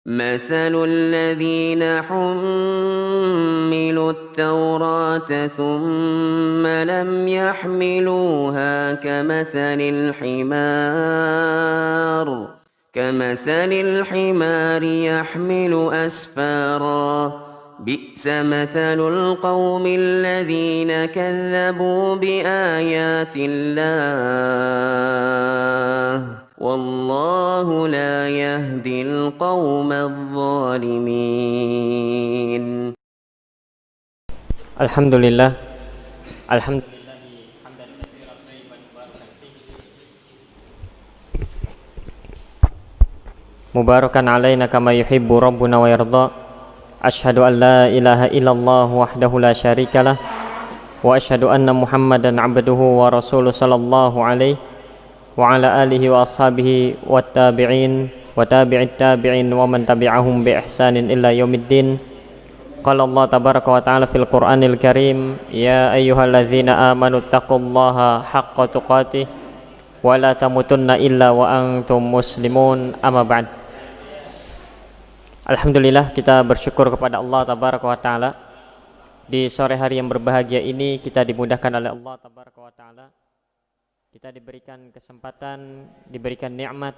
مثل الذين حملوا التوراة ثم لم يحملوها كمثل الحمار يحمل أسفارا بئس مثل القوم الذين كذبوا بآيات الله والله لا يهدي القوم الظالمين. Alhamdulillah, mubarakan alaina kama yuhibbu rabbuna wa yarda. Ashhadu an la ilaha illallah wahdahu la syarikalah wa ashhadu anna Muhammadan abduhu wa rasuluhu sallallahu alaihi wa ala alihi wa ashabihi wa tabi'in wa tabi'it tabi'in wa man tabi'ahum bi ihsanin illa yaumiddin. Qala Allah tabaraka wa ta'ala fil Qur'anil Karim, ya ayyuhalladzina amanu taqullaha haqqa tuqatih wa la tamutunna illa wa antum muslimun, amma ba'd. Alhamdulillah, kita bersyukur kepada Allah tabaraka wa ta'ala. Di sore hari yang berbahagia ini kita dimudahkan oleh Allah tabaraka wa ta'ala. Kita diberikan kesempatan, diberikan nikmat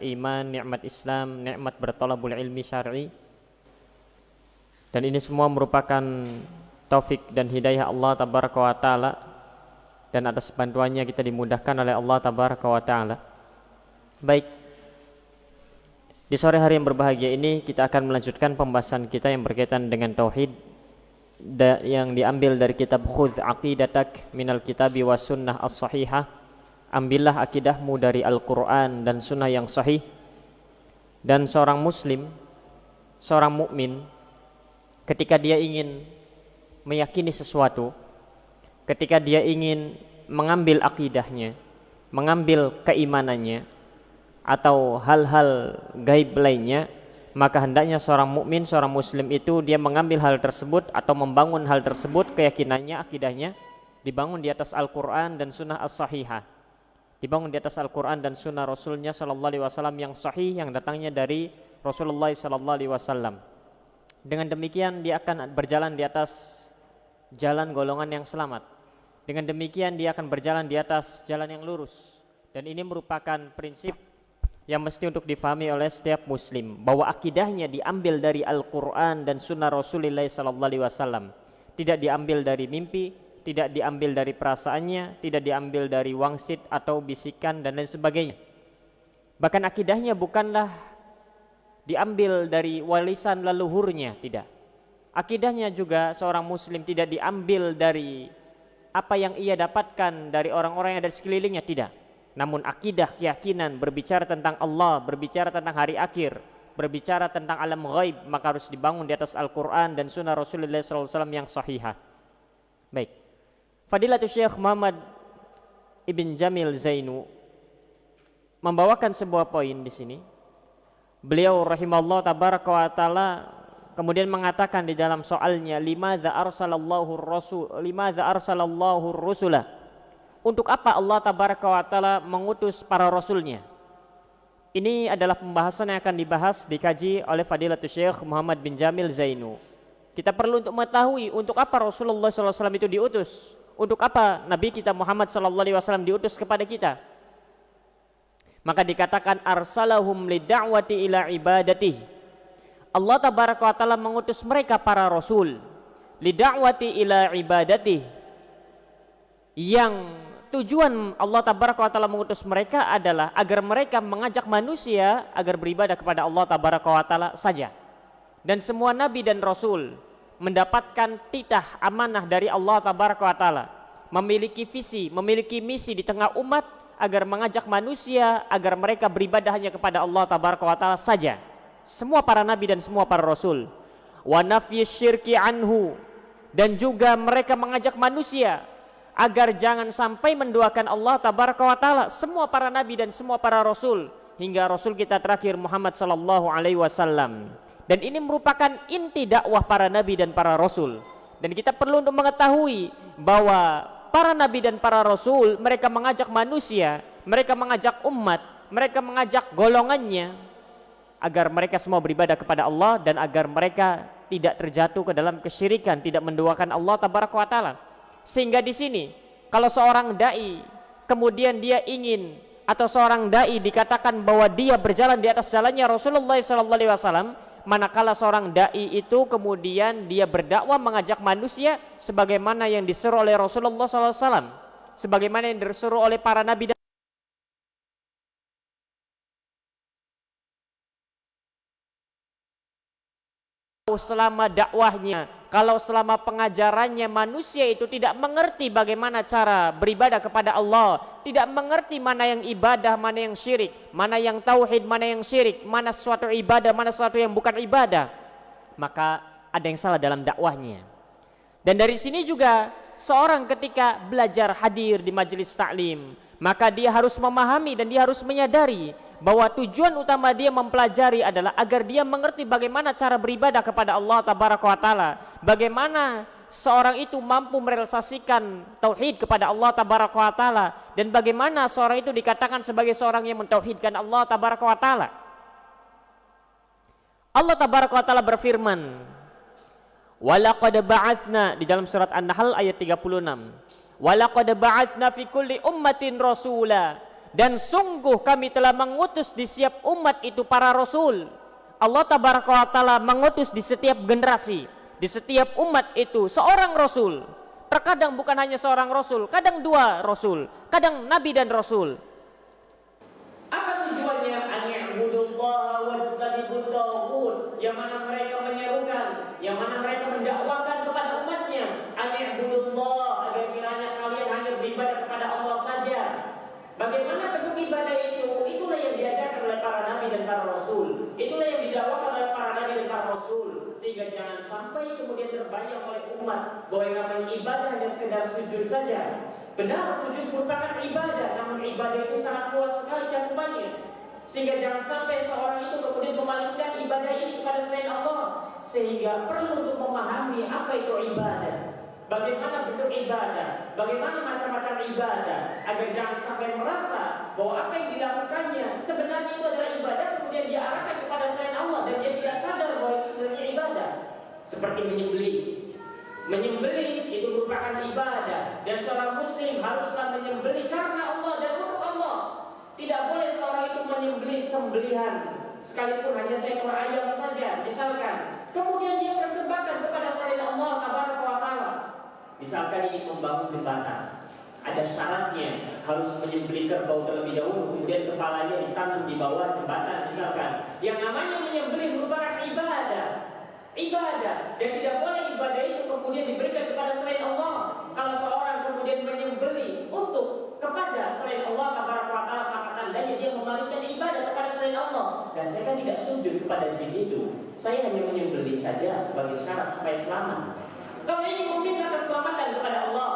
iman, nikmat Islam, nikmat bertolabul ilmi syar'i. Dan ini semua merupakan taufik dan hidayah Allah tabaraka wa ta'ala, dan atas bantuannya kita dimudahkan oleh Allah tabaraka wa ta'ala. Baik, di sore hari yang berbahagia ini kita akan melanjutkan pembahasan kita yang berkaitan dengan tauhid yang diambil dari kitab Khudh Aqidatak minal Kitabi was Sunnah as-Sahihah. Ambillah akidahmu dari Al-Quran dan Sunnah yang sahih. Dan seorang muslim, seorang mukmin, ketika dia ingin meyakini sesuatu, ketika dia ingin mengambil akidahnya, mengambil keimanannya atau hal-hal gaib lainnya, maka hendaknya seorang mukmin, seorang muslim itu dia mengambil hal tersebut atau membangun hal tersebut, keyakinannya, akidahnya dibangun di atas Al-Quran dan Sunnah as-Sahihah, dibangun di atas Al-Quran dan Sunnah Rasulnya Sallallahu Alaihi Wasallam yang sahih, yang datangnya dari Rasulullah Sallallahu Alaihi Wasallam. Dengan demikian dia akan berjalan di atas jalan golongan yang selamat. Dengan demikian dia akan berjalan di atas jalan yang lurus. Dan ini merupakan prinsip yang mesti untuk difahami oleh setiap muslim, bahwa akidahnya diambil dari Al-Quran dan Sunnah Rasulullah Sallallahu Alaihi Wasallam. Tidak diambil dari mimpi, tidak diambil dari perasaannya, tidak diambil dari wangsit atau bisikan dan lain sebagainya. Bahkan akidahnya bukanlah diambil dari warisan leluhurnya, tidak. Akidahnya juga seorang muslim tidak diambil dari apa yang ia dapatkan dari orang-orang yang ada di sekelilingnya, tidak. Namun akidah, keyakinan, berbicara tentang Allah, berbicara tentang hari akhir, berbicara tentang alam ghaib, maka harus dibangun di atas Al-Quran dan Sunnah Rasulullah SAW yang sahihah. Baik, Fadilatul Syekh Muhammad Ibn Jamil Zainu membawakan sebuah poin di sini. Beliau rahimahullah tabaraka wa ta'ala kemudian mengatakan di dalam soalnya, limadza arsalallahu rusula, untuk apa Allah tabaraka wa ta'ala mengutus para rasulnya. Ini adalah pembahasan yang akan dibahas, dikaji oleh Fadilatul Syekh Muhammad bin Jamil Zainu. Kita perlu untuk mengetahui untuk apa Rasulullah SAW itu diutus, untuk apa Nabi kita Muhammad SAW diutus kepada kita. Maka dikatakan arsalahum lida'wati ila ibadatih. Allah tabaraka wa ta'ala mengutus mereka para rasul lida'wati ila ibadatih, yang tujuan Allah tabaraka wa ta'ala mengutus mereka adalah agar mereka mengajak manusia agar beribadah kepada Allah tabaraka wa ta'ala saja. Dan semua nabi dan rasul mendapatkan titah amanah dari Allah tabaraka wa ta'ala, memiliki visi, memiliki misi di tengah umat agar mengajak manusia agar mereka beribadah hanya kepada Allah tabaraka wa ta'ala saja. Semua para nabi dan semua para rasul. Wa nafyi syirki anhu, dan juga mereka mengajak manusia agar jangan sampai menduakan Allah tabaraka wa ta'ala. Semua para nabi dan semua para rasul hingga rasul kita terakhir Muhammad sallallahu alaihi wasallam. Dan ini merupakan inti dakwah para nabi dan para rasul. Dan kita perlu untuk mengetahui bahwa para nabi dan para rasul mereka mengajak manusia, mereka mengajak umat, mereka mengajak golongannya agar mereka semua beribadah kepada Allah dan agar mereka tidak terjatuh ke dalam kesyirikan, tidak menduakan Allah tabaraka wa taala. Sehingga di sini kalau seorang dai kemudian dia ingin, atau seorang dai dikatakan bahwa dia berjalan di atas jalannya Rasulullah SAW, manakala seorang dai itu kemudian dia berdakwah mengajak manusia sebagaimana yang disuruh oleh Rasulullah SAW, sebagaimana yang disuruh oleh para nabi dan selama dakwahnya, kalau selama pengajarannya manusia itu tidak mengerti bagaimana cara beribadah kepada Allah, tidak mengerti mana yang ibadah, mana yang syirik, mana yang tauhid, mana yang syirik, mana sesuatu ibadah, mana sesuatu yang bukan ibadah, maka ada yang salah dalam dakwahnya. Dan dari sini juga seorang ketika belajar hadir di majelis taklim, maka dia harus memahami dan dia harus menyadari bahwa tujuan utama dia mempelajari adalah agar dia mengerti bagaimana cara beribadah kepada Allah tabaraka wa taala, bagaimana seorang itu mampu merealisasikan tauhid kepada Allah tabaraka wa taala, dan bagaimana seorang itu dikatakan sebagai seorang yang mentauhidkan Allah tabaraka wa taala. Allah tabaraka wa taala berfirman, walaqad ba'atsna, di dalam surat An-Nahl ayat 36, walaqad ba'atsna fi kulli ummatin rasula, dan sungguh kami telah mengutus di setiap umat itu para rasul. Allah tabaraka wa taala mengutus di setiap generasi, di setiap umat itu seorang rasul. Terkadang bukan hanya seorang rasul, kadang dua rasul, kadang nabi dan rasul. Apa tujuannya? An ya'budullaha wajtanibut taghut, yang mana mereka menyerukan, yang mana mereka mendakwakan kepada umatnya, an ya'budullah, agar kiranya kalian hanya beribadah kepada Allah saja. Bagaimana bentuk ibadah itu? Itulah yang diajarkan oleh para nabi dan para rasul. Itulah yang didakwakan oleh para nabi dan para rasul. Sehingga jangan sampai kemudian terbayang oleh umat bahwa yang namanya ibadah hanya sekedar sujud saja. Benar, sujud merupakan ibadah, namun ibadah itu sangat luas sekali cakupannya. Sehingga jangan sampai seorang itu kemudian memalingkan ibadah ini kepada selain Allah. Sehingga perlu untuk memahami apa itu ibadah, bagaimana bentuk ibadah, bagaimana macam-macam ibadah, agar jangan sampai merasa bahwa apa yang dilakukannya sebenarnya itu adalah ibadah, kemudian dia arahkan kepada selain Allah dan dia tidak sadar bahwa itu sebenarnya ibadah. Seperti menyembelih. Menyembelih itu merupakan ibadah, dan seorang muslim haruslah menyembelih karena Allah dan untuk Allah. Tidak boleh seorang itu menyembelih sembelihan sekalipun hanya seekor ayam saja misalkan, kemudian dia persembahkan kepada selain Allah tabaraka wa taala. Misalkan ini membangun jembatan, ada syaratnya, harus menyembelih kerbau terlebih dahulu, kemudian kepalanya ditanam di bawah jembatan misalkan. Yang namanya menyembelih merupakan ibadah, dan tidak boleh ibadah itu kemudian diberikan kepada selain Allah. Kalau seorang kemudian menyembelih untuk kepada selain Allah tabaraka wa taala, maka tandanya dia memalingkan ibadah kepada selain Allah. Dan saya kan tidak sujud kepada jin itu, saya hanya menyembelih saja sebagai syarat supaya selamat. Kalau ini meminta keselamatan kepada Allah,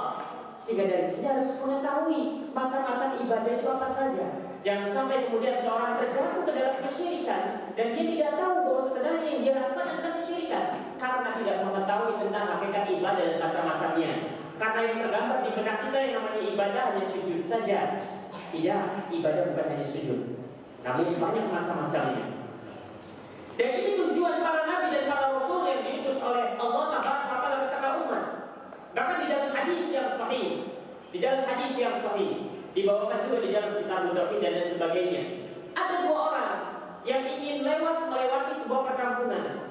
sehingga dari sini harus mengetahui macam-macam ibadah itu apa saja. Jangan sampai kemudian seorang terjatuh ke dalam kesyirikan dan dia tidak tahu bahwa sebenarnya yang dia lakukan adalah kesyirikan karena tidak mengetahui tentang hakikat ibadah dan macam-macamnya. Karena yang tergambar di benak kita yang namanya ibadah hanya sujud saja. Tidak, ibadah bukan hanya sujud, namun banyak macam-macamnya. Dan ini tujuan para nabi dan para rasul yang diutus oleh Allah Taala kepada umat. Bahkan di dalam hadis yang sahih, dibawakan juga di dalam kitab Tauhid dan sebagainya. Ada dua orang yang ingin melewati sebuah perkampungan.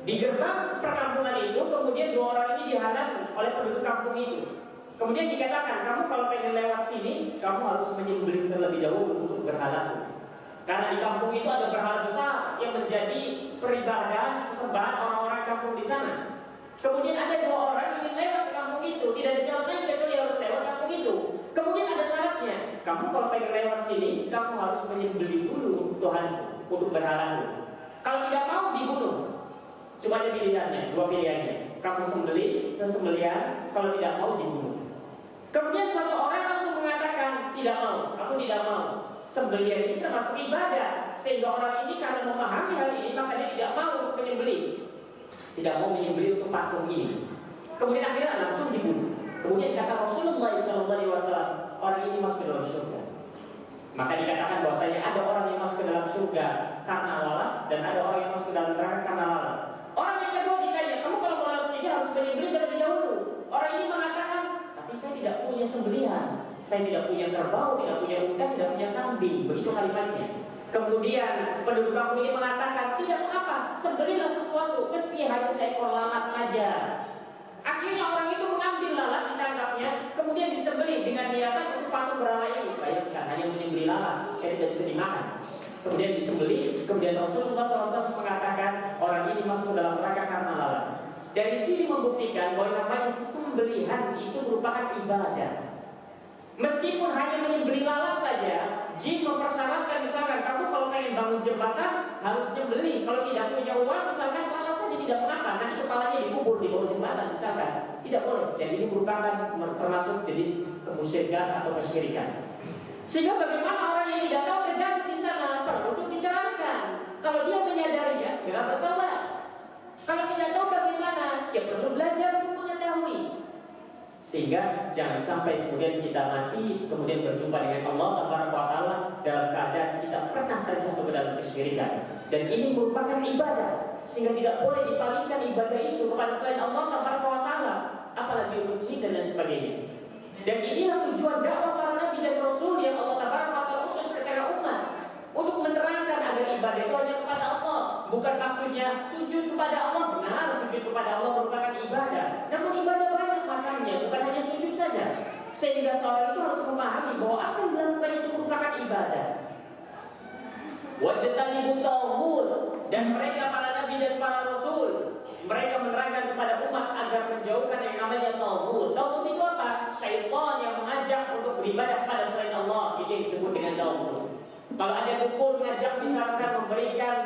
Di gerbang perkampungan itu, kemudian dua orang ini dihalangi oleh penduduk kampung itu. Kemudian dikatakan, kamu kalau pengen lewat sini, kamu harus menyembelih terlebih dahulu untuk berhala. Karena di kampung itu ada berhala besar yang menjadi peribadahan sesembahan orang-orang kampung di sana. Kemudian ada dua orang yang ingin lewat ke kampung itu, tidak ada jalan lain kecuali harus lewat kampung itu. Kemudian ada syaratnya, kamu kalau pengen lewat sini, kamu harus menyembelih dulu Tuhan untuk berhala. Kalau tidak mau dibunuh. Cuma ada pilihannya, dua pilihannya. Kamu sesembelihan, kalau tidak mau dibunuh. Kemudian satu orang langsung mengatakan, tidak mau, aku tidak mau. Sembelihan ini termasuk ibadah, sehingga orang ini karena memahami hal ini maka dia tidak mau untuk menyembelih, tidak mau menyembelih untuk patung ini. Kemudian akhirnya langsung dibunuh. Kemudian kata Rasulullah SAW, orang ini masuk ke dalam surga. Maka dikatakan bahwasanya ada orang yang masuk ke dalam surga karena lalat dan ada orang yang masuk ke dalam neraka karena lalat. Orang yang kedua ditanya, kamu kalau mau lewat sini harus menyembelih terlebih dahulu. Orang ini mengatakan, tapi saya tidak punya sembelihan, saya tidak punya kerbau, tidak punya unta, tidak punya kambing. Begitu kalimatnya. Kemudian penduduk kampung ini mengatakan, tidak apa, sembelihlah sesuatu, meski hanya seekor lalat saja. Akhirnya orang itu mengambil lalat, ditangkapnya, kemudian disembelih dengan niatan untuk patung berhala ini. Bayangkan, hanya menyembelih lalat, tidak bisa dimakan. Kemudian disembelih, kemudian Rasulullah SAW mengatakan orang ini masuk dalam neraka karena lalat. Dari sini membuktikan bahwa namanya sembelihan itu merupakan ibadah. Meskipun hanya menyembelih lalat saja, jin mempersyaratkan misalkan kamu kalau pengen bangun jembatan harus nyembelih. Kalau tidak punya uang misalkan lalat saja tidak mengapa, nanti kepalanya dikubur di bawah jembatan misalkan. Tidak boleh. Dan ini merupakan termasuk jenis kemusyrikan atau kesyirikan. Sehingga bagaimana orang yang tidak tahu terjadi di sana perlu untuk diterangkan. Kalau dia menyadarinya segera bertobat. Kalau tidak tahu bagaimana, ya perlu belajar untuk mengetahui. Sehingga jangan sampai kemudian kita mati, kemudian berjumpa dengan Allah Taala dalam keadaan kita pernah terjatuh ke dalam kesyirikan. Dan ini merupakan ibadah, sehingga tidak boleh dipalingkan ibadah itu kepada selain Allah Taala, apalagi untuk jin dan lain sebagainya. Dan inilah tujuan dakwah para nabi dan rasul yang Allah Taala utus kepada umat untuk menerangkan agar ibadah itu hanya kepada Allah. Bukan maksudnya sujud kepada Allah, benar sujud kepada Allah merupakan ibadah. Namun ibadah banyak macamnya, bukan hanya sujud saja. Sehingga seorang itu harus memahami bahwa apa yang dilakukan itu merupakan ibadah. Wajtanibut taghut, dan mereka para nabi dan para rasul, mereka menerangkan kepada umat agar menjauhkan yang namanya taghut. Taghut itu apa? Syaitan yang mengajak untuk beribadah pada selain Allah, itu yang disebut dengan taghut. Kalau ada dukun mengajak misalkan memberikan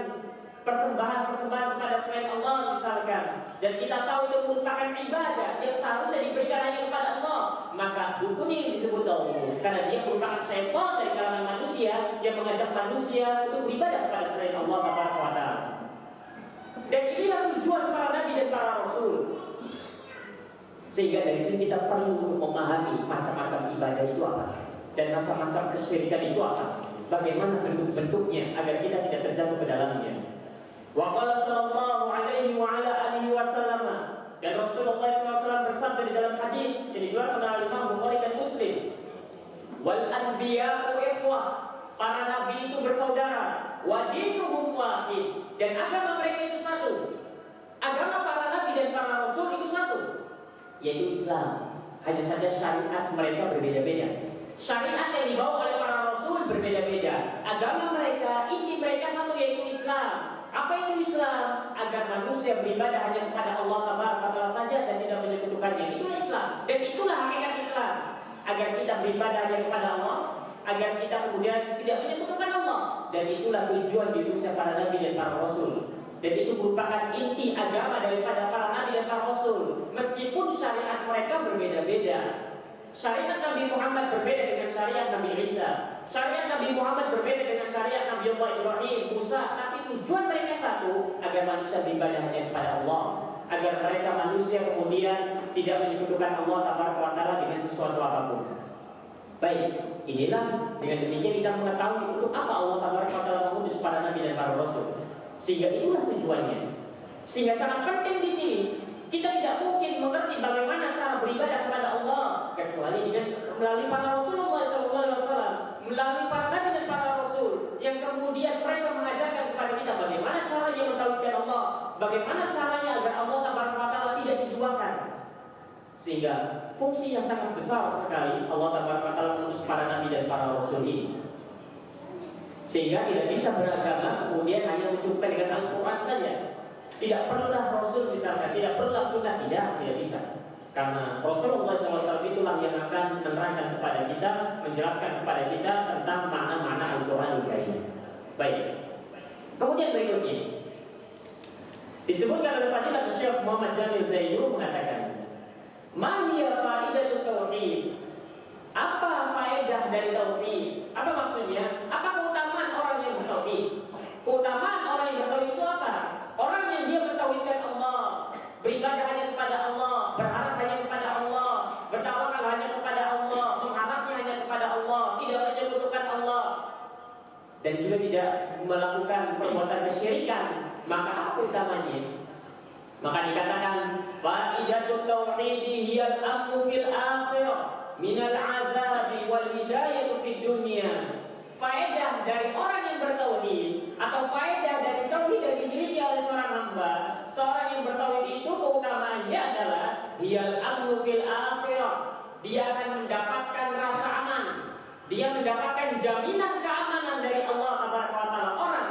persembahan-persembahan kepada selain Allah misalkan, dan kita tahu itu merupakan ibadah yang seharusnya diberikan hanya kepada Allah, maka dukun ini disebut taghut karena dia merupakan syaitan dari kalangan manusia yang mengajak manusia untuk beribadah kepada selain Allah Taala. Dan inilah tujuan para nabi dan para rasul. Sehingga dari sini kita perlu memahami macam-macam ibadah itu apa dan macam-macam kesyirikan itu apa. Bagaimana bentuk-bentuknya agar kita tidak terjatuh ke dalamnya. Wa qala sallallahu alaihi wa ala alihi wasallam, dan Rasulullah SAW bersabda di dalam hadis yang dikeluarkan oleh Imam Bukhari dan Muslim, wal anbiya'u ikhwah, para nabi itu bersaudara, wa dinuhum wahid, dan agama mereka itu satu. Agama para nabi dan para rasul itu satu, yaitu Islam. Hanya saja syariat mereka berbeda-beda. Syariat yang dibawa oleh para rasul berbeda-beda. Agama mereka, inti mereka satu, yaitu Islam. Apa itu Islam? Agar manusia beribadah hanya kepada Allah Taala saja dan tidak menyekutukannya. Itu Islam. Dan itulah hakikat Islam. Agar kita beribadah hanya kepada Allah, agar kita kemudian tidak menyekutukan Allah. Dan itulah tujuan diutusnya para nabi dan para rasul. Dan itu merupakan inti agama daripada para nabi dan para rasul. Meskipun syariat mereka berbeda-beda. Syariat Nabi Muhammad berbeda dengan syariat Nabi Isa. Syariat Nabi Muhammad berbeda dengan syariat Nabi Allah Ibrahim, Musa. Tapi tujuan mereka satu, agar manusia beribadah hanya kepada Allah, agar mereka manusia kemudian tidak menyekutukan Allah Taala dengan sesuatu apapun. Baik, inilah dengan demikian kita mengetahui untuk apa Allah Taala mengutus para nabi dan para rasul. Sehingga itulah tujuannya. Sehingga sangat penting di sini. Kita tidak mungkin mengerti bagaimana cara beribadah kepada Allah kecuali dengan melalui para Rasulullah SAW, melalui para nabi dan para rasul yang kemudian mereka mengajarkan kepada kita bagaimana caranya mentauhidkan Allah, bagaimana caranya agar Allah Taala tidak diduakan. Sehingga fungsinya sangat besar sekali Allah Taala mengutus para nabi dan para rasul ini. Sehingga tidak bisa beragama kemudian hanya mencukupkan dengan Al-Quran saja. Tidak perlulah Rasul misalnya, tidak perlulah sunnah, tidak bisa. Karena Rasulullah SAW itulah yang akan menerangkan kepada kita, menjelaskan kepada kita tentang makna-makna Al-Quran ini. Baik. Kemudian berikutnya disebutkan oleh Fadilah Syekh Muhammad Jamil Zainu mengatakan, "Ma hiya faidatut tauhid?" Apa faedah dari tauhid? Apa maksudnya? Apa keutamaan orang yang bertauhid? Keutamaan orang yang bertauhid itu apa? Orang yang dia mentauhidkan Allah, beribadah hanya kepada Allah, berharap hanya kepada Allah, bertawakal hanya kepada Allah, mengharapnya hanya kepada Allah, tidak menyekutukan Allah. juga tidak melakukan perbuatan kesyirikan, maka apa utamanya? Maka dikatakan faidatut tauhid hiyal amnu fil akhirah minal azabi wal hidayah fid dunya. Faedah dari orang yang bertauhid atau faedah dari tauhid yang dimiliki oleh seorang hamba, seorang yang bertauhid itu keutamaannya adalah hiyal amnu fil akhirah. Dia akan mendapatkan rasa aman. Dia mendapatkan jaminan keamanan dari Allah Taala. Orang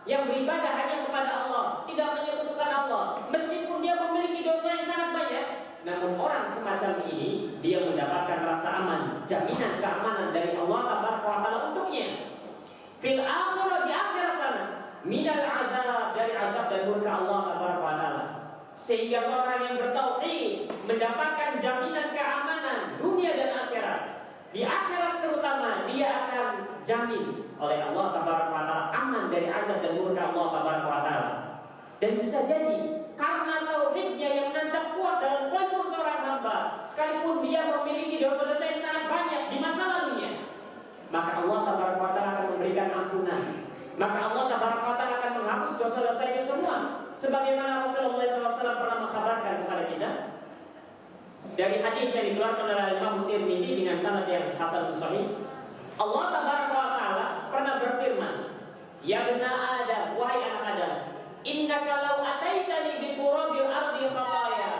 yang beribadah hanya kepada Allah, tidak menyekutukan Allah, meskipun dia memiliki dosa yang sangat banyak, namun orang semacam ini dia mendapatkan rasa aman, jaminan keamanan dari Allah Taala untuknya. Fil akhirah, di akhirat sana, minal azab, dari azab dan murka Allah Taala. Sehingga seorang yang bertauhid mendapatkan jaminan keamanan dunia dan akhirat. Di akhirat terutama dia akan jamin oleh Allah Taala aman dari azab dan murka Allah Taala. Dan bisa jadi karena tauhidnya yang menancap kuat dalam kalbu seorang hamba, sekalipun dia memiliki dosa-dosa yang sangat banyak di masa lalunya, maka Allah Taala akan memberikan ampunan. Maka Allah Taala akan menghapus dosa-dosa itu semua, sebagaimana Rasulullah SAW pernah mengkabarkan kepada kita dari hadis yang dikeluarkan oleh Imam Tirmidzi dengan sanad yang hasan sahih. Allah Taala pernah berfirman, "Ya bani Adam, wahai anak Adam, innaka law ataitani bi turabil ardi khataya."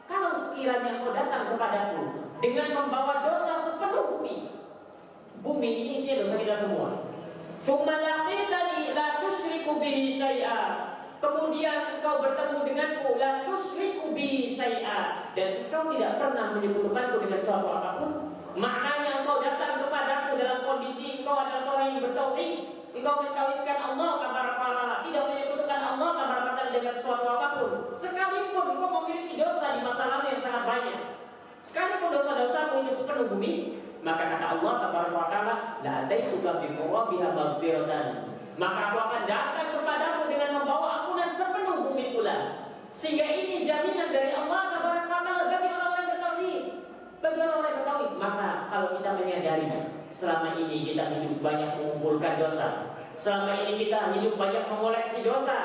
Kalau sekiranya kau datang kepadaku dengan membawa dosa sepenuh bumi. Bumi ini isinya dosa kita semua. Tsumma laqitani la tusyriku bihi syai'a. Kemudian engkau bertemu denganku, la tusyriku bi syai'a, dan engkau tidak pernah menyekutukanku dengan suatu apapun. Maknanya engkau datang kepadaku dalam kondisi engkau adalah seorang yang bertauhid, engkau mentauhidkan Allah Taala, tidak menyekutukan Allah Taala dengan sesuatu apapun. Sekalipun engkau memiliki dosa di masa lalu yang sangat banyak, sekalipun dosa-dosamu itu sepenuh bumi, maka kata Allah Taala, la ataituka bi qurabiha maghfiratan. Maka aku akan datang kepadamu dengan membawa ampunan sepenuh bumi pula. Sehingga ini jaminan dari Allah Taala bagi orang-orang bertauhid. Bagi orang-orang bertauhid. Maka kalau kita menyadari selama ini kita hidup banyak mengumpulkan dosa, selama ini kita hidup banyak mengoleksi dosa,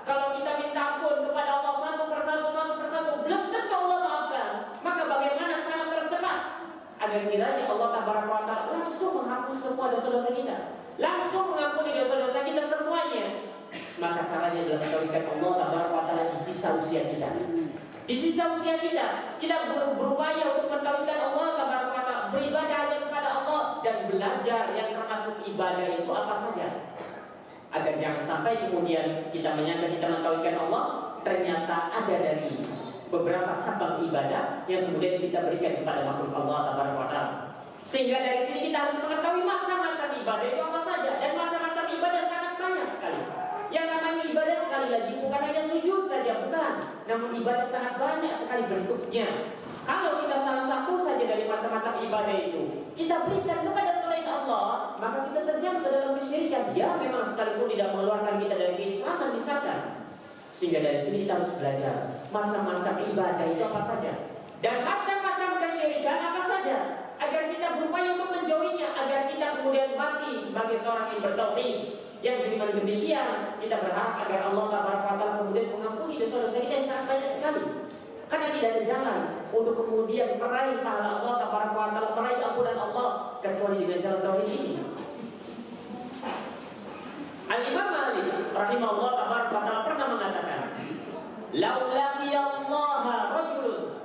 kalau kita minta ampun kepada Allah satu persatu, belum tentu Allah maafkan. Maka bagaimana cara tercepat agar kiranya Allah Taala langsung menghapus semua dosa-dosa kita, langsung mengampuni dosa-dosa kita semuanya? Maka caranya adalah mentauhidkan Allah Taala di sisa usia kita. Di sisa usia kita berupaya untuk mentauhidkan Allah Taala, beribadah hanya kepada Allah dan belajar yang termasuk ibadah itu apa saja. Agar jangan sampai kemudian kita menyangka kita mentauhidkan Allah, ternyata ada dari beberapa cabang ibadah yang kemudian kita berikan kepada makhluk Allah Taala. Sehingga dari sini kita harus mengetahui macam-macam ibadah itu apa saja, dan macam-macam ibadah sangat banyak sekali. Yang namanya ibadah sekali lagi bukan hanya sujud saja, bukan, namun ibadah sangat banyak sekali bentuknya. Kalau kita salah satu saja dari macam-macam ibadah itu kita berikan kepada selain Allah, maka kita terjatuh ke dalam kesyirikan. Ya, memang sekalipun tidak mengeluarkan kita dari keislaman misalkan. Sehingga dari sini kita harus belajar macam-macam ibadah itu apa saja, dan macam-macam kesyirikan apa saja, agar kita berupaya untuk menjauhinya, agar kita kemudian mati sebagai seorang yang bertauhid. Yang dengan demikian kita berharap agar Allah Taala kemudian mengampuni dosa-dosa kita yang sangat banyak sekali. Karena tidak ada jalan untuk kemudian meraih pahala Allah Taala, meraih ampunan Allah, kecuali dengan jalan tauhid ini. Al-Imam Malik rahimahullah taala pernah mengatakan, "Laulaqiyallaha rajulun."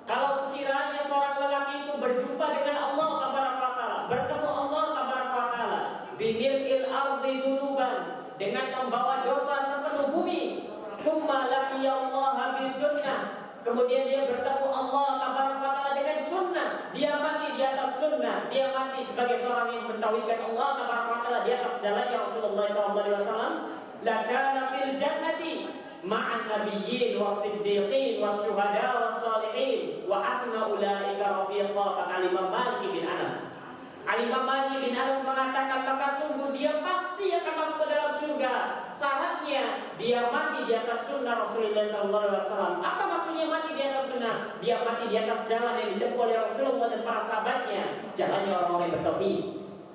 Kalau sekiranya seorang lelaki itu berjumpa dengan Allah Taala, bertemu Allah Taala, bimil'il ardi dunuban, dengan membawa dosa sepenuh bumi, tsumma laqiyallaha bisunnah, kemudian dia bertemu Allah Taala dengan sunnah, dia mati di atas sunnah, dia mati sebagai seorang yang mentauhidkan Allah Taala di atas jalannya Rasulullah SAW, lakana fil jannati ma'an nabiyyin was-siddiqin was-syuhada was-salihin wa hasuna ulaika rafiqa. Kata Imam Malik bin Anas. Imam Malik bin Anas mengatakan, maka sungguh dia pasti akan masuk ke dalam surga syaratnya dia mati di atas sunnah Rasulullah SAW. Apa maksudnya mati di atas sunnah? Dia mati di atas jalan yang ditempuh oleh Rasulullah dan para sahabatnya, jalannya orang-orang yang bertauhid.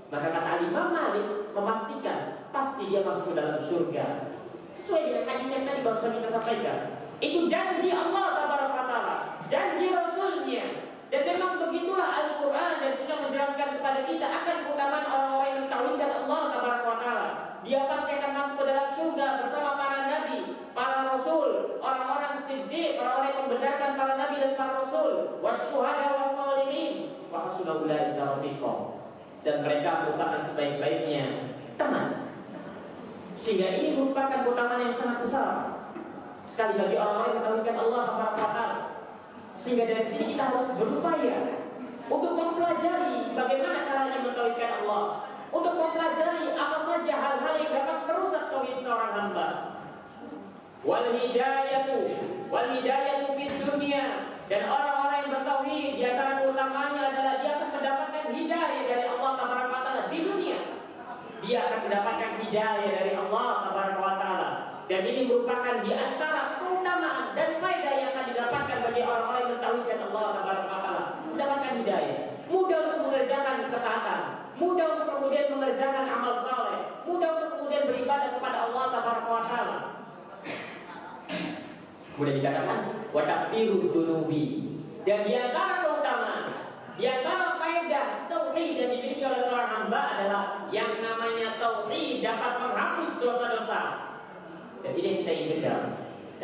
Maka kata Imam Malik memastikan pasti dia masuk ke dalam surga. Sesuai dengan hadis yang tadi baru saja kita sampaikan. Itu janji Allah Taala, janji Rasulnya. Dan memang begitulah Al-Quran dan sudah menjelaskan kepada kita akan keutamaan orang-orang yang mentauhidkan Allah Taala. Dia pasti akan masuk ke dalam surga bersama para nabi, para rasul, orang-orang siddiq, orang-orang yang membenarkan para nabi dan para rasul, wasyuhada wassalihin, wa hasuna ulaika rafiqa. Dan mereka merupakan sebaik-baiknya teman. Sehingga ini merupakan keutamaan yang sangat besar sekali bagi orang-orang yang mentauhidkan Allah Taala. Sehingga dari sini kita harus berupaya untuk mempelajari bagaimana caranya mentauhidkan Allah, untuk mempelajari apa saja hal-hal yang dapat merusak tauhid seorang hamba. Wal hidayatu fid dunya, dan orang-orang yang bertauhid di antara keutamanya adalah dia akan mendapatkan hidayah dari Allah Taala di dunia. Dia akan mendapatkan hidayah dari Allah Taala. Dan ini merupakan di antara keutamaan dan faedah yang akan didapatkan bagi orang-orang yang mentauhidkan Allah Taala. Mendapatkan hidayah, mudah untuk mengerjakan ketaatan, mudah untuk kemudian mengerjakan amal saleh, mudah untuk kemudian beribadah kepada Allah Taala. Mudah dikatakan wa takfirud dunubi. Dan di antara keutamaan, di antara faedah tauhid yang dimiliki oleh seorang hamba adalah yang namanya tauhid dapat menghapus dosa-dosa. Dan ini yang kita ingin kejar,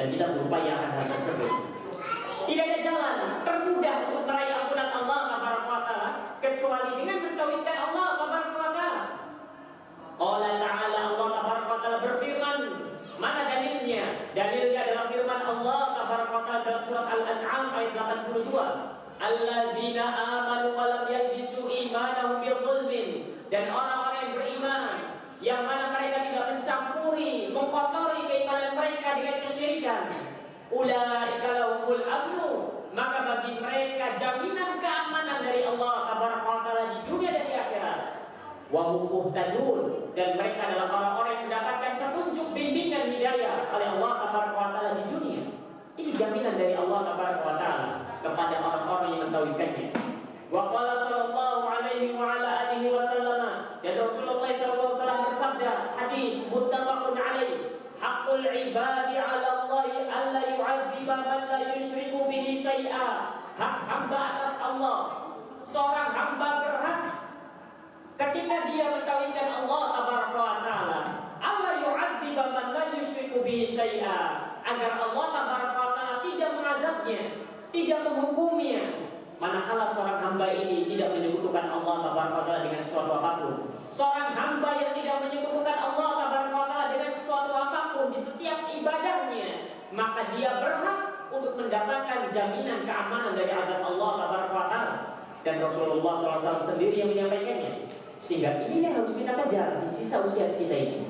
dan kita berupaya akan hal tersebut. Tidak ada jalan termudah untuk meraih ampunan Allah Taala kecuali dengan mentauhidkan Allah Taala. Qala ta'ala, Allah Taala berfirman, mana dalilnya? Dalilnya adalah firman Allah Taala dalam surat Al-An'am ayat 82. Alladzina amanu wa lam yalbisu imanahum bidzulmin, dan orang-orang yang beriman yang mana mereka tidak mencampuri, mengkotori keimanan mereka dengan kesyirikan. Ulaika lahumul amnu, maka bagi mereka jaminan keamanan dari Allah Taala di dunia dan di akhirat. Wa hum muhtadun, dan mereka adalah orang-orang yang mendapatkan petunjuk bimbingan hidayah oleh Allah Taala di dunia. Ini jaminan dari Allah Taala kepada orang-orang yang mentauhidkannya. Wa qala sallallahu alaihi wa ala alihi wasallam, dan Rasulullah sallallahu alaihi wasallam bersabda, hadis muttafaqun alaih, haqqul ibadi 'ala Allah alla yu'adziba man la yusyriku bihi syai'a. Hak hamba atas Allah, seorang hamba berhak ketika dia mentauhidkan Allah Taala, alla yu'adziba man la yusyriku bihi syai'a, agar Allah Taala tidak mengadabnya, tidak menghukumnya, manakala seorang hamba ini tidak menyekutukan Allah Taala dengan sesuatu apapun. Seorang hamba yang tidak menyekutukan Allah Taala dengan sesuatu apapun di setiap ibadahnya, maka dia berhak untuk mendapatkan jaminan keamanan dari azab Allah Taala. Dan Rasulullah SAW sendiri yang menyampaikannya. Sehingga ini yang harus kita kejar di sisa usia kita ini,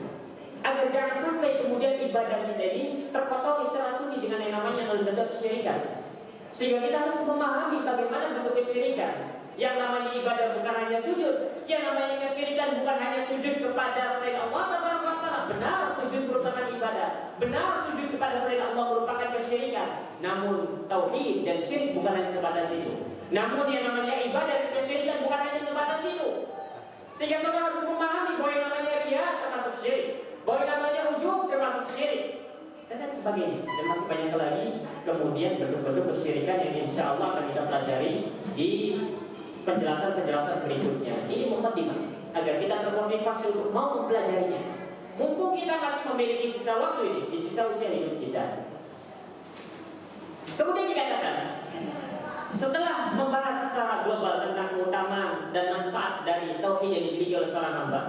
agar jangan sampai kemudian ibadah kita ini terkotori, teracuni dengan yang namanya bentuk kesyirikan. Sehingga kita harus memahami bagaimana bentuk kesyirikan. Yang namanya ibadah bukan hanya sujud, yang namanya kesyirikan bukan hanya sujud kepada selain Allah Taala. Benar sujud merupakan ibadah, benar sujud kepada selain Allah merupakan kesyirikan. Namun tauhid dan syirik bukan hanya sebatas itu. Namun yang namanya ibadah dan kesyirikan bukan hanya sebatas itu. Sehingga saudara harus memahami bahwa yang namanya riya termasuk syirik, bahwa yang namanya ujub termasuk syirik, dan sebagainya, dan masih banyak lagi kemudian bentuk-bentuk kesyirikan yang insya Allah akan kita pelajari di penjelasan-penjelasan berikutnya. Ini mukaddimah agar kita termotivasi untuk mau mempelajarinya. Mumpung kita masih memiliki sisa waktu ini, di sisa usia hidup kita. Kemudian dikatakan, setelah membahas secara global tentang keutamaan dan manfaat dari tauhid yang dimiliki oleh seorang hamba,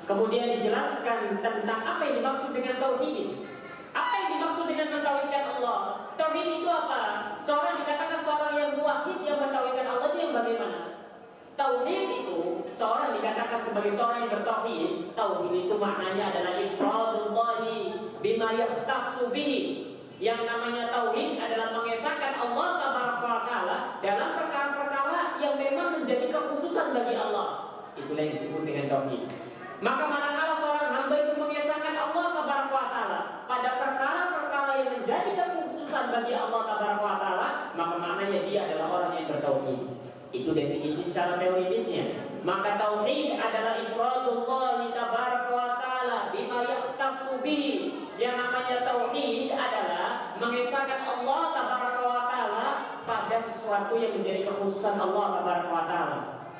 kemudian dijelaskan tentang apa yang dimaksud dengan tauhid. Apa yang dimaksud dengan mentauhidkan Allah? Tauhid itu apa? Seorang dikatakan seorang yang muwahhid, yang mentauhidkan Allah itu yang bagaimana? Tauhid itu seorang dikatakan sebagai seorang yang bertauhid. Tauhid itu maknanya adalah ifradullahi bima yahtassu bihi. Yang namanya tauhid adalah mengesahkan Allah Taala dalam perkara-perkara yang memang menjadi kekhususan bagi Allah. Itulah yang disebut dengan tauhid. Maka manakala seorang hamba itu mengesahkan Allah Taala pada perkara-perkara yang menjadi kekhususan bagi Allah Taala, maka maknanya dia adalah orang yang bertauhid. Itu definisi secara teoritisnya. Maka tauhid adalah ifradullah tabaraka wa taala la yahtassu bi. Yang namanya tauhid adalah mengesahkan Allah tabaraka wa taala pada sesuatu yang menjadi kekhususan Allah tabaraka wa taala.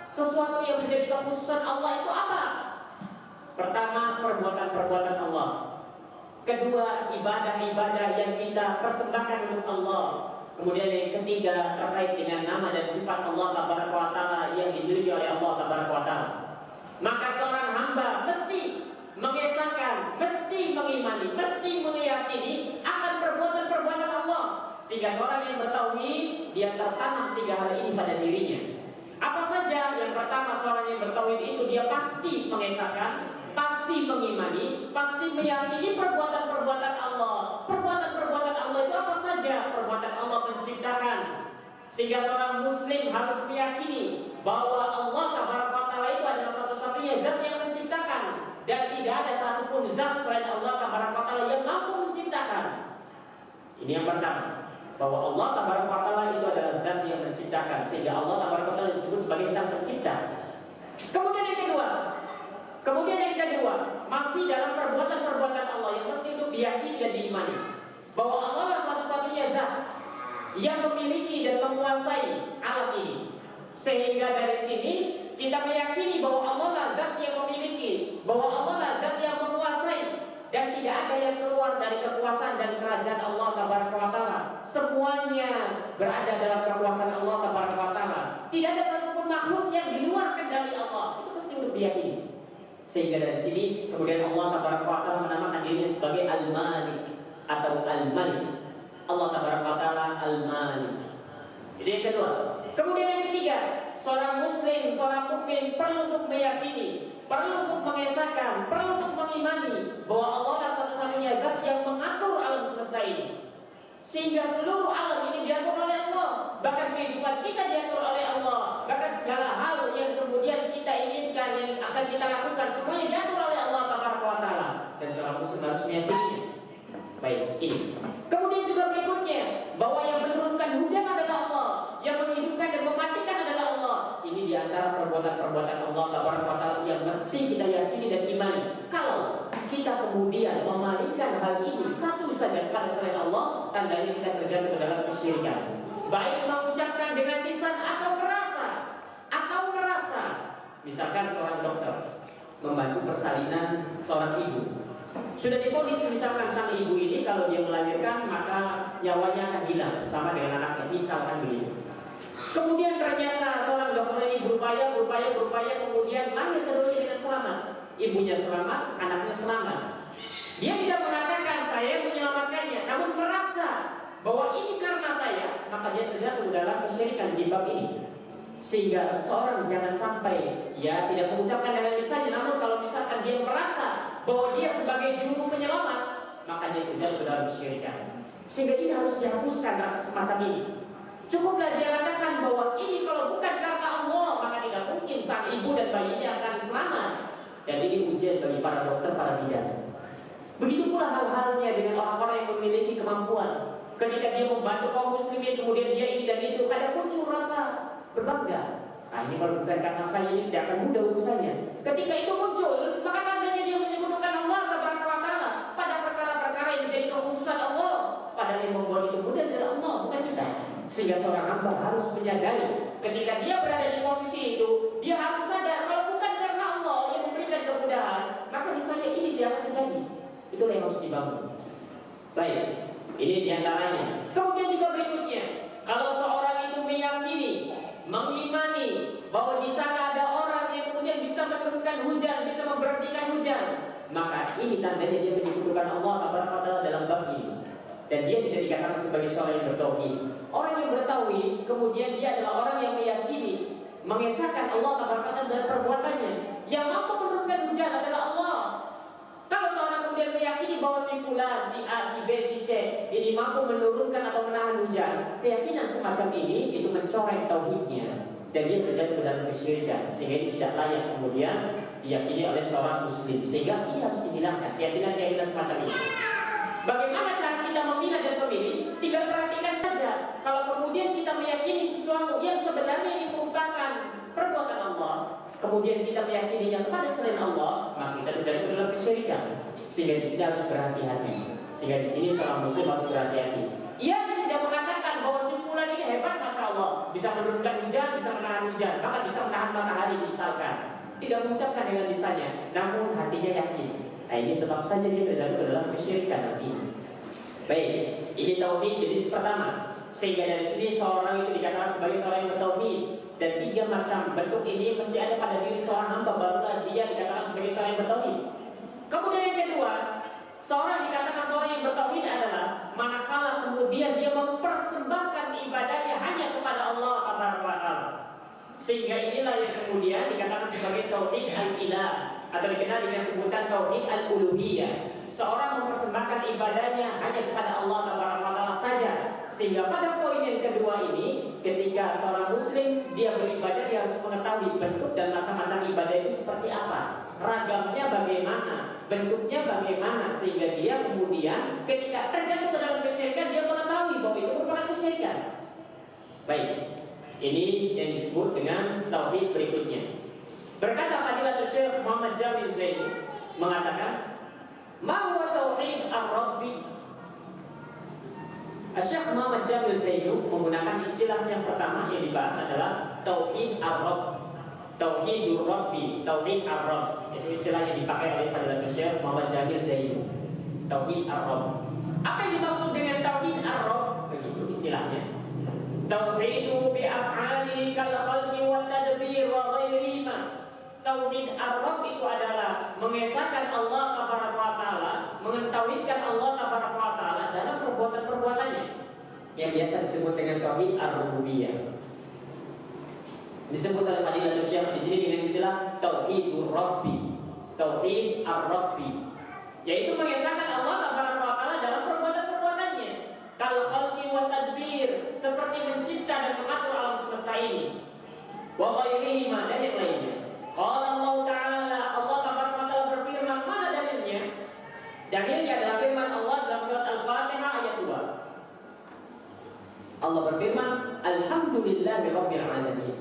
Sesuatu yang menjadi kekhususan Allah itu apa? Pertama, perbuatan-perbuatan Allah. Kedua, ibadah-ibadah yang kita persembahkan untuk Allah. Kemudian yang ketiga, terkait dengan nama dan sifat Allah tabaraka wa taala yang dimiliki oleh Allah tabaraka wa taala. Maka seorang hamba mesti mengesahkan, mesti mengimani, mesti meyakini akan perbuatan-perbuatan Allah. Sehingga seorang yang bertauhid, dia tertanam 3 hal ini pada dirinya. Apa saja? Yang pertama, seorang yang bertauhid itu dia pasti mengesahkan, pasti mengimani, pasti meyakini perbuatan-perbuatan Allah. Perbuatan-perbuatan Allah itu apa saja? Perbuatan Allah menciptakan. Sehingga seorang muslim harus meyakini bahwa Allah taala itu adalah satu-satunya zat yang menciptakan, dan tidak ada satupun zat selain Allah taala yang mampu menciptakan. Ini yang pertama, bahwa Allah taala itu adalah zat yang menciptakan, sehingga Allah taala disebut sebagai sang pencipta. Kemudian yang kedua, masih dalam perbuatan-perbuatan Allah yang mesti itu diyakini dan diimani, bahwa Allah adalah satu-satunya zat yang memiliki dan menguasai alam ini. Sehingga dari sini kita meyakini bahwa Allah lah zat yang memiliki, bahwa Allah lah zat yang menguasai, dan tidak ada yang keluar dari kekuasaan dan kerajaan Allah tabaraka wa taala. Semuanya berada dalam kekuasaan Allah tabaraka wa taala. Tidak ada satupun makhluk yang di luar kendali Allah. Itu mesti untuk diyakini. Sehingga dari sini kemudian Allah tabaraka wa taala menamakan dirinya sebagai Al-Malik atau Al-Malik. Allah tabaraka wa taala Al-Malik. Jadi yang kedua. Kemudian yang ketiga, seorang muslim, seorang mukmin perlu untuk meyakini, perlu untuk mengesahkan, perlu untuk mengimani bahwa Allah adalah satu-satunya zat yang mengatur alam semesta ini. Sehingga seluruh alam ini diatur oleh Allah. Bahkan kehidupan kita diatur oleh Allah. Bahkan segala hal yang kemudian kita inginkan, yang akan kita lakukan, semuanya diatur oleh Allah taala. Dan seorang muslim harus meyakininya. Baik, ini. Kemudian juga berikutnya, bahwa yang menurunkan hujan adalah Allah, yang menghidupkan dan mematikan adalah Allah. Ini diantara perbuatan-perbuatan Allah taala yang mesti kita yakini dan imani. Kalau kita kemudian memalingkan hal ini satu saja kepada selain Allah, tandanya kita terjatuh ke dalam kesyirikan. Baik mengucapkan dengan lisan atau merasa. Misalkan seorang dokter membantu persalinan seorang ibu. Sudah divonis misalkan sang ibu ini kalau dia melahirkan maka nyawanya akan hilang bersama dengan anaknya, misalkan begitu. Kemudian ternyata seorang dokter ini berupaya kemudian lahir keduanya dengan selamat. Ibunya selamat, anaknya selamat. Dia tidak mengatakan saya menyelamatkannya, namun merasa bahwa ini karena saya, maka dia terjatuh dalam kesyirikan di bab ini. Sehingga seorang jangan sampai ya tidak mengucapkan dengan lisannya, namun kalau misalkan dia merasa bahwa dia sebagai juru penyelamat, maka dia terjatuh dalam kesyirikan. Sehingga ini harus dihapuskan rasa semacam ini. Cukuplah dia katakan bahwa ini kalau bukan karena Allah, maka tidak mungkin sang ibu dan bayinya akan selamat. Dan ini ujian bagi para dokter, para bidan. Begitu pula hal-halnya dengan orang-orang yang memiliki kemampuan. Ketika dia membantu kaum muslimin, kemudian dia ini dan itu, kadang muncul rasa berbangga. Nah ini kalau bukan karena saya ini tidak akan mudah urusannya. Ketika itu muncul, maka tandanya dia menyebutkan Allah tabaraka wa taala pada perkara-perkara yang menjadi kekhususan Allah. Padahal yang membuat itu mudah adalah Allah, bukan kita. Sehingga seorang hamba harus menyadari ketika dia berada di posisi itu, dia harus sadar kalau bukan karena Allah yang memberikan kemudahan, maka misalnya ini tidak akan terjadi. Itulah yang harus dibangun. Baik, ini diantaranya. Kemudian juga berikutnya, kalau seorang itu meyakini, mengimani bahwa di sana ada orang yang kemudian bisa menurunkan hujan, bisa memberhentikan hujan, maka ini tandanya dia menyebutkan Allah taala dalam bab ini. Dan dia tidak dikatakan sebagai seorang yang bertauhid. Orang yang bertauhid kemudian dia adalah orang yang meyakini, mengesahkan Allah taala dalam perbuatannya. Yang mampu menurunkan hujan adalah Allah. Kalau seorang kemudian meyakini bahwa si fulan, si A, si B, si C ini mampu menurunkan atau menahan hujan, keyakinan semacam ini itu mencoreng tauhidnya dan dia terjadi ke dalam kesyirikan, sehingga ini tidak layak kemudian diyakini oleh seorang muslim. Sehingga ini harus dihilangkan keyakinan-keyakinan semacam ini. Bagaimana cara kita memilah dan memilih? Tinggal perhatikan saja. Kalau kemudian kita meyakini sesuatu yang sebenarnya ini merupakan perbuatan Allah, kemudian kita meyakininya kepada selain Allah, maka kita terjatuh dalam kesyirikan. Sehingga di sini harus berhati-hati. Sehingga di sini seorang muslim harus berhati-hati. Ia tidak mengatakan bahwa si fulan ini hebat, masya Allah, bisa menurunkan hujan, bisa menahan hujan, bahkan bisa menahan matahari misalkan. Tidak mengucapkan dengan lisannya, namun hatinya yakin. Nah, ini tetap saja dia terjatuh dalam kesyirikan nanti. Baik, ini tauhid jenis pertama. Sehingga dari sini seorang itu dikatakan sebagai seorang yang bertauhid. Dan 3 macam bentuk ini mesti ada pada diri seorang hamba, barulah dia dikatakan sebagai seorang yang bertauhid. Kemudian yang kedua, seorang dikatakan seorang yang bertauhid adalah manakala kemudian dia mempersembahkan ibadahnya hanya kepada Allah Taala. Sehingga inilah yang kemudian dikatakan sebagai tauhid al-ilah atau dikenal dengan sebutan tauhid al-uluhiyah. Seorang mempersembahkan ibadahnya hanya kepada Allah Taala saja. Sehingga pada poin yang kedua ini, ketika seorang muslim dia beribadah, dia harus mengetahui bentuk dan macam-macam ibadah itu seperti apa, ragamnya bagaimana, bentuknya bagaimana, sehingga dia kemudian ketika terjatuh ke dalam kesyirikan dia mengetahui bahwa itu merupakan kesyirikan. Baik, ini yang disebut dengan tauhid berikutnya. Berkata Fadilatul Syekh Muhammad Jamil Zaini mengatakan, "Ma huwa tauhid ar-rabbi?" Syekh Muhammad Jamil Zaini menggunakan istilah yang pertama yang dibahas adalah tauhid ar-rabb, tauhidur rabbi, tauhid ar-rabb. Itu istilah yang dipakai oleh Fadilatul Syekh Muhammad Jamil Zaini. Tauhid ar-rabb. Apa yang dimaksud dengan tauhid ar-rabb? Begitu istilahnya. Tauhidu bi af'ali kal khalqi wa tadbir wa ghairihima. Tauhid ar-rabb itu adalah mengesahkan Allah Taala, mengtauhidkan Allah Taala dalam perbuatan-perbuatannya yang biasa disebut dengan tauhid ar-rububiyah. Disebut oleh Fadilatul Syekh di sini dengan istilah tauhidur rabbi, tauhid ar-rabbi, yaitu mengesahkan Allah Taala dalam perbuatan-perbuatannya. Kal khalqi wa tadbir, seperti mencipta dan mengatur alam semesta ini. Wa ghairihima, dan yang lainnya. Qala Allah Ta'ala, Allah Ta'ala berfirman, mana dalilnya? Dalilnya adalah firman Allah dalam surat Al-Fatihah ayat 2. Allah berfirman, Alhamdulillahirabbil alamin.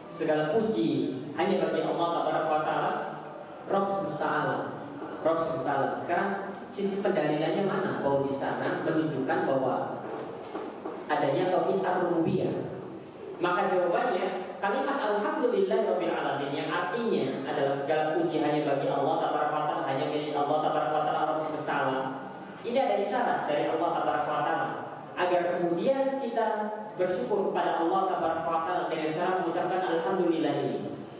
Segala puji hanya bagi Allah Ta'ala, Rabb semesta alam, Rabb semesta alam. Sekarang sisi pendalilannya mana? Bahwa di sana menunjukkan bahwa adanya tauhid ar-rububiyah. Maka jawabannya kalimat Alhamdulillahirabbil alamin yang artinya adalah segala puji hanya bagi Allah Ta'ala, hanya milik Allah Ta'ala, Rabb semesta alam. Ini ada isyarat dari Allah Ta'ala agar kemudian kita bersyukur kepada Allah Ta'ala dengan cara mengucapkan Alhamdulillah ini.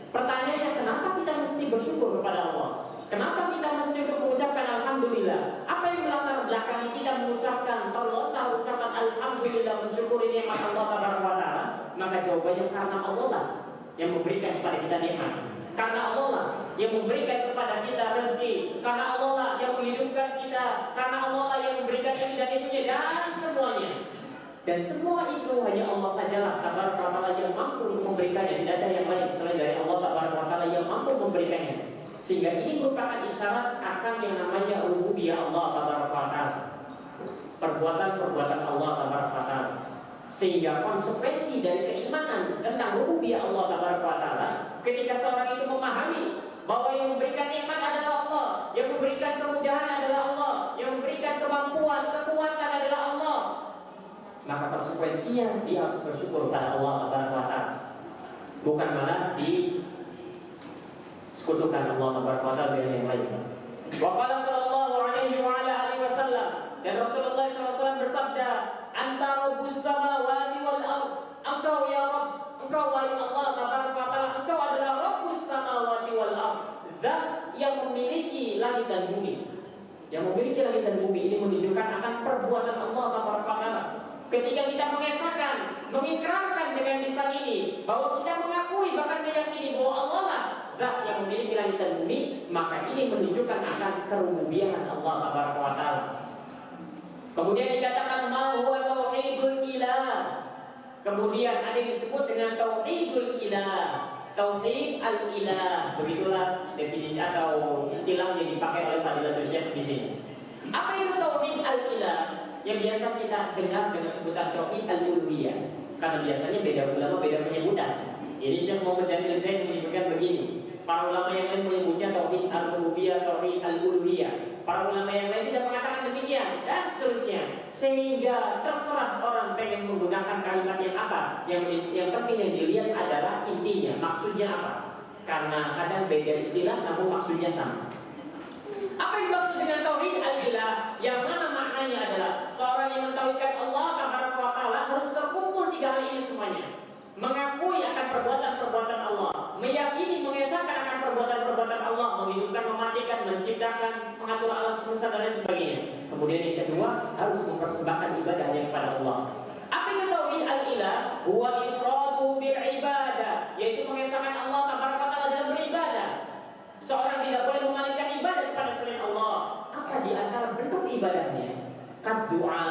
Pertanyaannya, kenapa kita mesti bersyukur kepada Allah? Kenapa kita mesti mengucapkan Alhamdulillah? Apa yang melatar belakangi kita mengucapkan terlontar ucapan Alhamdulillah, mensyukuri nikmat Allah Ta'ala? Maka jawabannya karena Allah lah yang memberikan kepada kita nikmat, karena Allah lah yang memberikan kepada kita rezeki, karena Allah lah yang menghidupkan kita, karena Allah lah yang memberikan ini dan itunya dan semuanya. Dan semua itu hanya Allah sajalah Taala yang mampu memberikannya. Tidak ada yang lain selain dari Allah Taala yang mampu memberikannya. Sehingga ini merupakan isyarat akan yang namanya rububiyah Allah Taala, perbuatan-perbuatan Allah Taala. Sehingga konsekuensi dari keimanan tentang rububiyah Allah Taala, ketika seorang itu memahami bahwa yang memberikan nikmat adalah Allah, yang memberikan kemudahan adalah Allah, yang memberikan kemampuan, kekuatan adalah Allah, maka konsekuensinya dia harus bersyukur pada Allah Taala, bukan malah disekutukan Allah Taala dengan yang lain. Wa qala sallallahu alaihi wa ala alihi wasallam, dan Rasulullah SAW bersabda, Anta Rabbus samawati wal ard. Engkau ya Rabb, engkau wahai Allah Taala, engkau adalah Rabbus samawati wal ard, Zat yang memiliki langit dan bumi. Yang memiliki langit dan bumi ini menunjukkan akan perbuatan Allah Taala. Ketika kita mengesahkan, mengikrarkan dengan lisan ini bahwa kita mengakui bahkan meyakini bahwa Allah lah Zat yang memiliki langit dan bumi, maka ini menunjukkan akan kerububiahan Allah Taala. Kemudian dikatakan ma huwa tauhidul ilah. Kemudian ada yang disebut dengan tauhidul ilah, tauhid al-ilah. Begitulah definisi atau istilah yang dipakai oleh Fadilatul Syekh di sini. Apa itu tauhid al-ilah? Yang biasa kita dengar dengan sebutan tauhid al-uluhiyah. Karena biasanya beda ulama beda penyebutan. Ini Syekh Muhammad Jamil Zain menyebutkan begini. Para ulama yang lain menyebutnya tauhid al-rububiyah, tauhid al-uluhiyah. Para ulama yang lain tidak mengatakan demikian dan seterusnya. Sehingga terserah orang pengen menggunakan kalimat yang apa. Yang penting yang dilihat adalah intinya, maksudnya apa. Karena kadang beda istilah namun maksudnya sama. Apa yang dimaksud dengan tauhid al-ilah? Yang mana maknanya adalah seorang yang mentauhidkan Allah Tabaraka wa Ta'ala harus terkumpul tiga hal ini semuanya. Mengakui akan perbuatan-perbuatan Allah, meyakini, mengesahkan akan perbuatan-perbuatan Allah, menghidupkan, mematikan, menciptakan, mengatur alam semesta dan lain sebagainya. Kemudian yang kedua, harus mempersembahkan ibadahnya kepada Allah. Apa itu tauhid al-ilah? Huwa ifraduhu bil ibadah, yaitu mengesahkan Allah Tabaraka wa Ta'ala dalam beribadah. Seorang tidak boleh memalingkan ibadah kepada selain Allah. Apa di antara bentuk ibadahnya? Kad doa,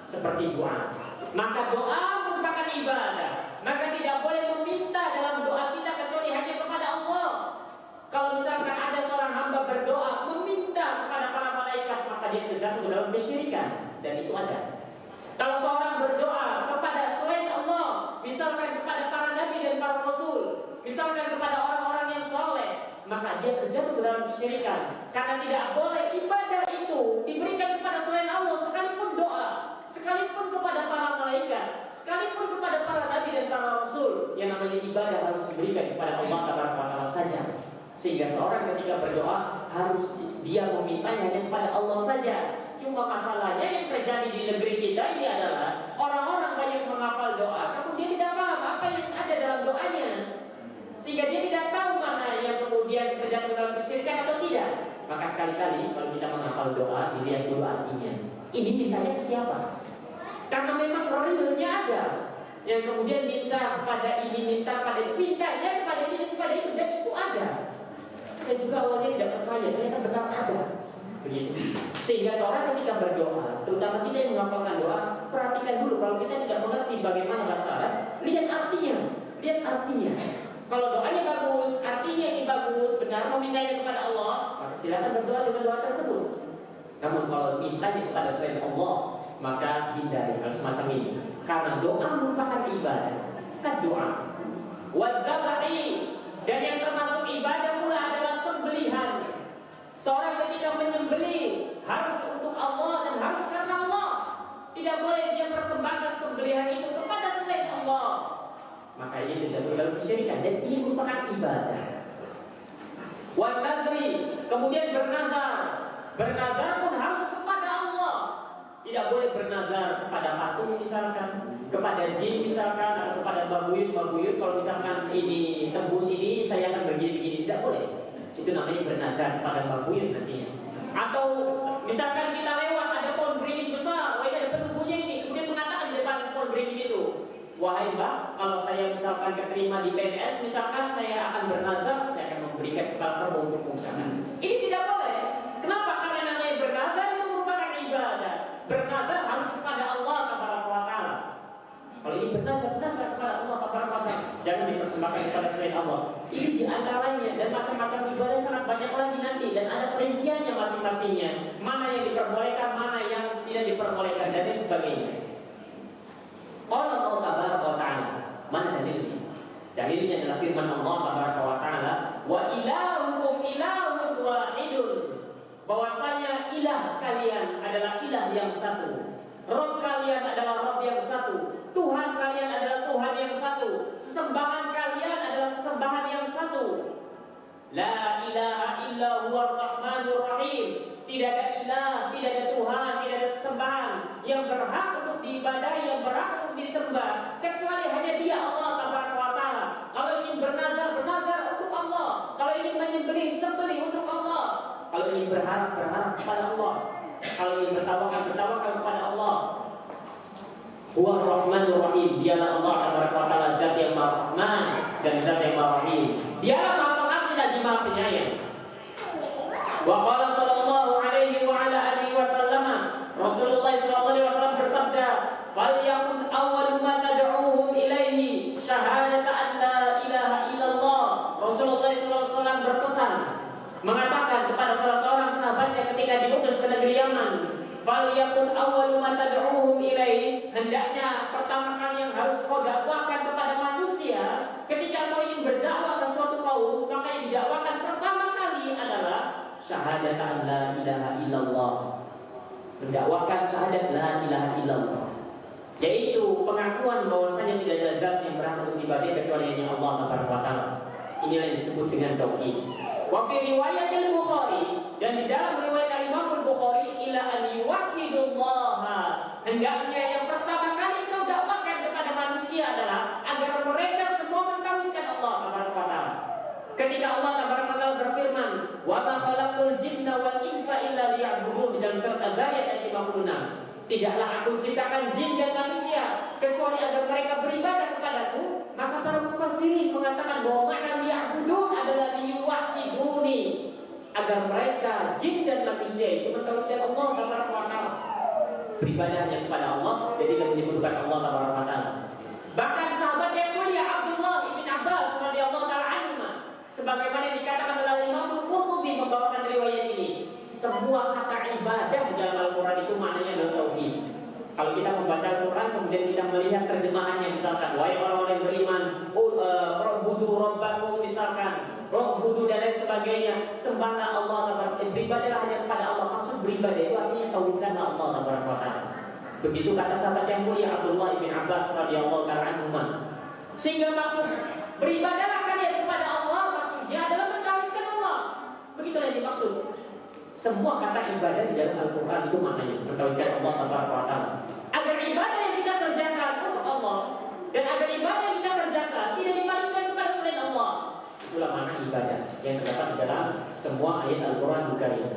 seperti doa. Maka doa merupakan ibadah. Maka tidak boleh meminta dalam doa kita kecuali hanya kepada Allah. Kalau misalkan ada seorang hamba berdoa meminta kepada para malaikat, maka dia terjatuh dalam kesyirikan, dan itu ada. Kalau seorang berdoa kepada selain Allah, misalkan kepada para nabi dan para rasul, misalkan kepada orang-orang yang soleh, maka dia terjatuh dalam kesyirikan. Karena tidak boleh ibadah itu diberikan kepada selain Allah, sekalipun doa, sekalipun kepada para malaikat, sekalipun kepada para nabi dan para rasul. Yang namanya ibadah harus diberikan kepada Allah Taala saja. Sehingga seorang ketika berdoa harus dia memintanya hanya kepada Allah saja. Cuma masalahnya yang terjadi di negeri kita ini adalah orang-orang banyak menghafal doa, kemudian tidak paham apa yang ada dalam doanya, sehingga dia tidak tahu mana yang kemudian terjatuh dalam kesyirikan atau tidak. Maka sekali-kali kalau kita menghafal doa, dilihat dulu artinya. Ini mintanya ke siapa? Karena memang realnya ada. Yang kemudian minta kepada ini, minta pada itu, mintanya kepada ini, kepada itu, dan itu ada. Saya juga awalnya tidak percaya, ternyata benar ada. Begitu. Sehingga seorang ketika berdoa, terutama kita yang menghafalkan doa, perhatikan dulu. Kalau kita tidak mengerti bagaimana bahasa Arab, lihat artinya. Lihat artinya. Kalau doanya bagus, artinya ini bagus, benar memintanya kepada Allah, maka silakan berdoa dengan doa tersebut. Namun kalau mintanya kepada selain Allah, maka hindari hal semacam ini. Karena doa merupakan ibadah. Kan doa. Wadzabahi, dan yang termasuk ibadah pula adalah sembelihan. Seorang ketika menyembelih harus untuk Allah dan harus karena Allah. Tidak boleh dia persembahkan sembelihan itu kepada selain Allah. Maka ini disebut dalam kesyirikan, dan ini merupakan ibadah. Wan nadri, kemudian bernazar. Bernazar pun harus kepada Allah. Tidak boleh bernazar kepada patung misalkan, kepada jin misalkan, atau kepada babuyut. Kalau misalkan ini tembus ini, saya akan begini-begini. Tidak boleh. Itu namanya bernazar kepada babuyut nantinya. Atau misalkan kita lewat ada pohon beringin besar, wah ini ada penunggunya ini, kemudian mengatakan di depan pohon beringin itu, wahai Mbak, kalau saya misalkan keterima di PNS, misalkan saya akan bernazar, saya akan memberikan kepala kerbau untukmu misalkan. Ini tidak boleh. Kenapa? Karena namanya bernazar itu merupakan ibadah. Bernazar harus kepada Allah Taala. Kalau ini bernazar kepada Allah Taala, jangan dipersembahkan kepada selain Allah. Ini diantaranya, dan macam-macam ibadah sangat banyak lagi nanti, dan ada perinciannya masing-masingnya. Mana yang diperbolehkan, mana yang tidak diperbolehkan, dan sebagainya. Qala Allah Tabaraka wa Ta'ala. Mana dalilnya? Dalilnya adalah firman Allah Tabaraka wa Ta'ala, wa ilahukum ilahun wahidun. Bahwasanya ilah kalian adalah ilah yang satu. Rabb kalian adalah Rabb yang satu. Tuhan kalian adalah Tuhan yang satu. Sesembahan kalian adalah sesembahan yang satu. La ilaha illa huwa rahmanur rahim. Tidak ada ilah, tidak ada Tuhan, tidak ada sesembahan yang berhak untuk diibadahi, yang berhak untuk disembah, kecuali hanya Dia, Allah Tabaraka wa Ta'ala. Kalau ingin bernazar untuk Allah. Kalau ingin menyembelih, sembelih untuk Allah. Kalau ingin berharap kepada Allah. Kalau ingin bertawakal kepada Allah. Huwa Rahmanur Rahim. Dialah Allah Tabaraka wa Ta'ala, Zat yang Maha Rahman dan Zat yang Maha Rahim. Dialah Maha Pengasih lagi Maha Penyayang. Wa qala sallallahu alaihi wa ala alihi wasallam, Rasulullah sallallahu alaihi wasallam bersabda, "Falyakun awwalu ma tad'uuhum ilaihi syahadata an la ilaha illallah." Rasulullah sallallahu alaihi wasallam berpesan, mengatakan kepada salah seorang sahabatnya ketika diutus ke negeri Yaman, "Falyakun awwalu ma tad'uuhum ilaihi," hendaknya pertama kali yang harus kau dakwahkan kepada manusia manusia, ketika kau ingin berdakwah ke suatu kaum, maka yang didakwakan pertama kali adalah syahadat an la ilaha illallah. Mendakwakan syahadat la ilaha illallah, yaitu pengakuan bahwasanya tidak ada zat yang berhak untuk diibadahi kecuali hanya Allah Subhanahu wa taala. Inilah yang disebut dengan tauhid. Wa fi riwayat al-Bukhari, dan di dalam riwayat Imam al-Bukhari, ila an yuwahhidullaha, hendaknya yang pertama kali kau dakwakan kepada manusia adalah agar mereka semua mentauhidkan Allah Subhanahu wa taala. Ketika Allah Subhanahu wa taala berfirman, "Wa ma khalaqtul jinna wal insa illa liya'budun" di dalam surat Az-Zariyat ayat 56. Tidaklah aku ciptakan jin dan manusia kecuali agar mereka beribadah kepadaku. Maka para mufassirin mengatakan bahwa makna liya'budun adalah liyuwahhiduni, agar mereka jin dan manusia itu mentauhidkan Allah Subhanahu wa taala. Beribadahnya kepada Allah dan tidak menyebutkan Allah Subhanahu wa taala. Bahkan sahabat yang mulia Abdullah bin Abbas radhiyallahu taala anhu, sebagaimana yang dikatakan oleh Imam Al-Qurtubi membawakan riwayat ini, semua kata ibadah di dalam Al-Quran itu maknanya adalah tauhid. Kalau kita membaca Al-Quran kemudian kita melihat terjemahannya, misalkan wahai orang-orang yang beriman, Rabbudu Rabbakum, misalkan Rabbudu dan lain sebagainya, sembahlah Allah, beribadahlah hanya kepada Allah. Maksud beribadah itu artinya tauhidkan Allah Taala. Begitu kata sahabat yang mulia Abdullah bin Abbas radhiyallahu taala anhu. Sehingga maksud beribadahlah kalian kepada Allah, maksudnya adalah mentauhidkan Allah. Begitulah yang dimaksud. Semua kata ibadah di dalam Al-Quran itu maknanya mentauhidkan Allah Taala. Agar ibadah yang kita kerjakan untuk Allah dan agar ibadah yang kita kerjakan tidak dibalikkan kepada selain Allah. Itulah makna ibadah yang terdapat di dalam semua ayat Al-Quran Karim.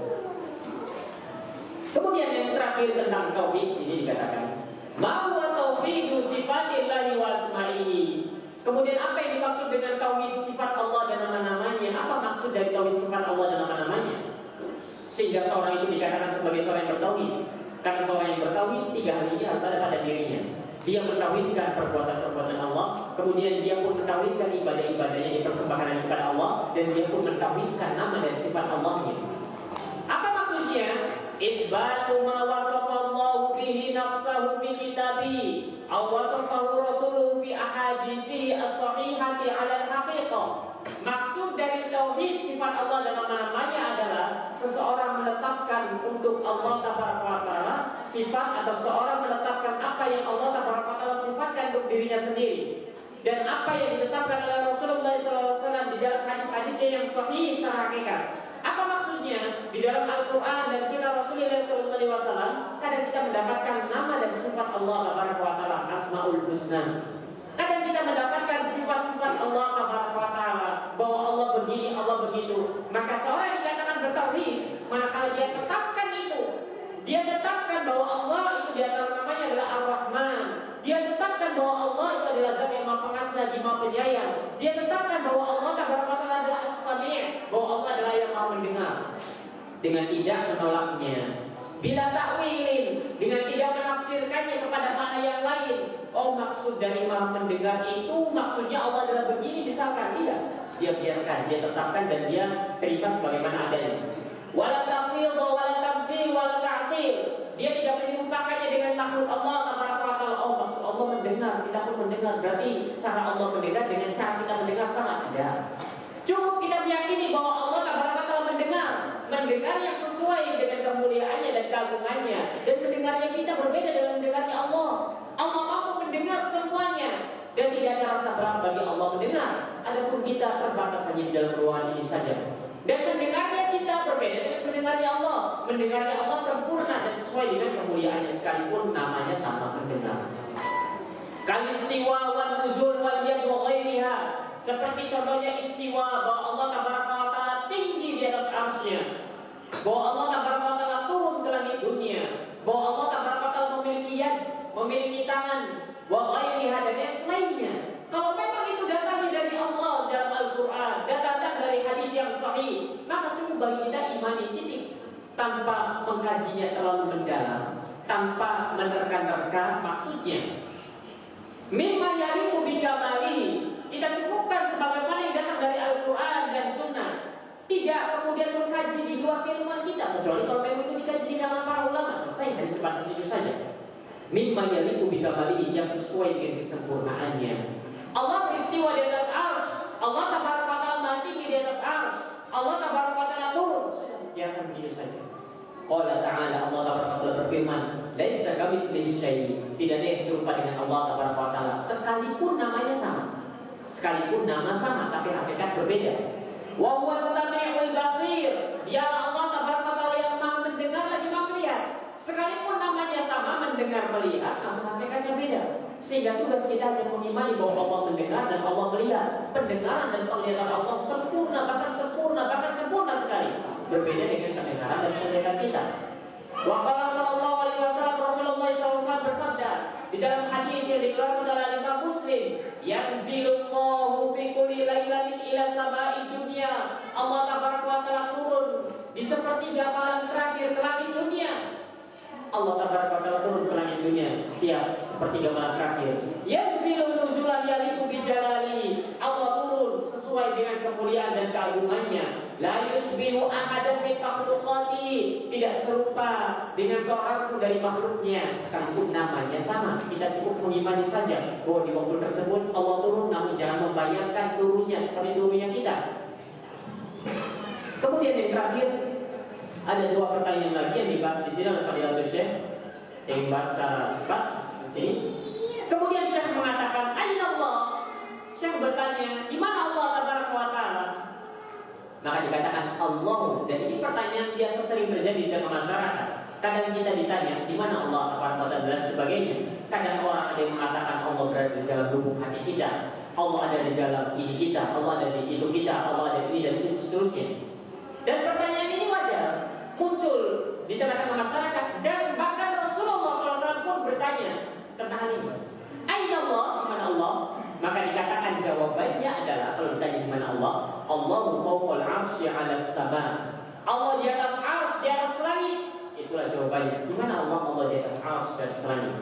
Kemudian yang terakhir tentang tauhid ini dikatakan, ma huwa tauhidu sifatillahi wa asma'ihi. Kemudian apa yang dimaksud dengan tauhid sifat Allah dan nama-namanya? Apa maksud dari tauhid sifat Allah dan nama-namanya? Sehingga seorang itu dikatakan sebagai seorang yang bertauhid. Karena seorang yang bertauhid, tiga hal ini harus ada pada dirinya. Dia mentauhidkan perbuatan-perbuatan Allah, kemudian dia pun mentauhidkan ibadah-ibadahnya yang dipersembahkan kepada Allah, dan dia pun mentauhidkan nama dan sifat Allahnya. Apa maksudnya? Itsbatu ma wasafallahu bihi nafsahu fi kitabihi aw wasafahu rasuluhu fi ahaditsihi as-sahihati 'ala al-haqiqah. Maksud dari tauhid sifat Allah dan nama-namanya adalah seseorang menetapkan untuk Allah Taala sifat, atau seorang menetapkan apa yang Allah Taala sifatkan untuk dirinya sendiri, dan apa yang ditetapkan oleh Rasulullah SAW di dalam hadis-hadisnya yang sahih secara hakikat. Apa maksudnya? Di dalam Al-Quran dan Sunnah Rasulullah SAW, kadang kita mendapatkan nama dan sifat Allah Taala, Asmaul Husna. Kadang kita mendapatkan sifat-sifat Allah Taala, bahwa Allah begini, Allah begitu. Maka seorang yang dikatakan bertauhid, manakala dia tetapkan itu, dia tetapkan bahwa Allah itu di antara namanya adalah Ar-Rahman. Dia tetapkan bahwa Allah itu adalah Zat yang Maha Pengasih lagi Maha Penyayang. Dia tetapkan bahwa Allah Taala adalah As-Sami', bahwa Allah adalah yang Maha mendengar. Dengan tidak menolaknya, bila takwilin, dengan tidak menafsirkannya kepada makna yang lain. Oh, maksud dari Maha mendengar itu maksudnya Allah adalah begini, misalkan. Tidak, dia biarkan, dia tetapkan dan dia terima sebagaimana adanya. Wala tafwid wala tamthil wala ta'til. Dia tidak menyerupakannya dengan makhluk Allah Taala. Oh, maksud Allah mendengar, kita pun mendengar. Berarti cara Allah mendengar dengan cara kita mendengar sama? Tidak. Cukup kita meyakini bahwa Allah Taala mendengar, mendengar yang sesuai dengan kemuliaannya dan keagungannya, dan mendengarnya kita berbeda dengan mendengarnya Allah. Allah mampu mendengar semuanya dan tidak ada rasa berat bagi Allah mendengar. Adapun kita terbatas hanya di dalam ruangan ini saja. Dan mendengarnya kita berbeda dengan mendengarnya Allah. Mendengarnya Allah sempurna dan sesuai dengan kemuliaannya, sekalipun namanya sama mendengar. Kalistiwa wal nuzul wal yad wa ghairiha. Seperti contohnya istiwa, bahwa Allah Taala tinggi di atas arsy-Nya, bahwa Allah Taala turun ke langit dunia, bahwa Allah Taala memiliki yad, memiliki tangan, wa ghairiha, dan yang selainnya. Kalau memang itu datangnya dari Allah dalam Al-Quran dan datang dari hadis yang sahih, maka cukup bagi kita imani, titik, tanpa mengkajinya terlalu mendalam, tanpa menerka-nerka maksudnya. Mimma yaliqu bikamalihi, kita cukupkan sebagaimana yang datang dari Al-Quran dan Sunnah. Tidak kemudian mengkaji di luar keilmuan kita, kecuali kalau memang itu dikaji di kalangan para ulama, selesai dari sebatas itu saja. Mimma yaliqu bikamalihi, yang sesuai dengan kesempurnaannya. Allah beri beristiwa di atas arsy. Allah tabaraka wa taala maha tinggi di atas arsy. Allah tabaraka wa taala turun. Biarkan begitu saja. Qala ta'ala, Allah tabaraka wa taala berfirman, laisa kamitslihi syai'. Tidak ada yang serupa dengan Allah tabaraka wa taala, sekalipun namanya sama. Sekalipun nama sama tapi hakikat berbeda. Wa huwas sami'ul basir. Dialah Allah tabaraka wa taala yang maha mendengar lagi maha melihat. Sekalipun namanya sama, mendengar melihat, namun hakikatnya beda. Sehingga tugas kita hanya mengimani bahwa Allah mendengar dan Allah melihat. Pendengaran dan penglihatan Allah sempurna, bahkan sempurna sekali. Berbeda dengan pendengaran dan penglihatan kita. Wa qala sallallahu alaihi wasallam, Rasulullah SAW bersabda di dalam hadis yang dikeluarkan oleh Imam Muslim, yanzilullahu fi kulli lailatin ila sama'i dunya. Allah tabaraka wa taala turun di sepertiga malam terakhir ke langit dunia. Allah tabaraka wa taala turun ke langit dunia setiap sepertiga malam terakhir. Yanzilu nuzulan yaliqu bi jalali. Allah turun sesuai dengan kemuliaan dan keagungannya. La yusbihu ahadan min makhluqati. Tidak serupa dengan seorang pun dari makhluknya, sekalipun namanya sama. Kita cukup mengimani saja bahwa di waktu tersebut Allah turun, namun jangan membayangkan turunnya seperti turunnya kita. Kemudian yang terakhir, ada dua pertanyaan lagi yang dibahas di sini oleh Fadilatul Syekh, yang dibahas secara cepat di sini. Kemudian Syekh mengatakan, Aina Allah. Syekh bertanya, di mana Allah tabaraka wa taala? Maka dikatakan Allah. Dan ini pertanyaan biasa sering terjadi di tengah masyarakat. Kadang kita ditanya, di mana Allah tabaraka wa taala dan sebagainya. Kadang orang ada yang mengatakan Allah berada di dalam lubuk hati kita, Allah ada di dalam ini kita, Allah ada di itu kita, Allah ada di ini dan itu seterusnya. Dan pertanyaan ini wajar muncul di tengah-tengah masyarakat, dan bahkan Rasulullah SAW pun bertanya tentang hal ini. Aina Allah, di mana Allah? Maka dikatakan jawabannya adalah, kalau ditanya di mana Allah, Allahu fawqal 'arsy 'alas sama. Allah di atas arsy, di atas langit. Itulah jawabannya. Di mana Allah? Allah di atas arsy, di atas langit.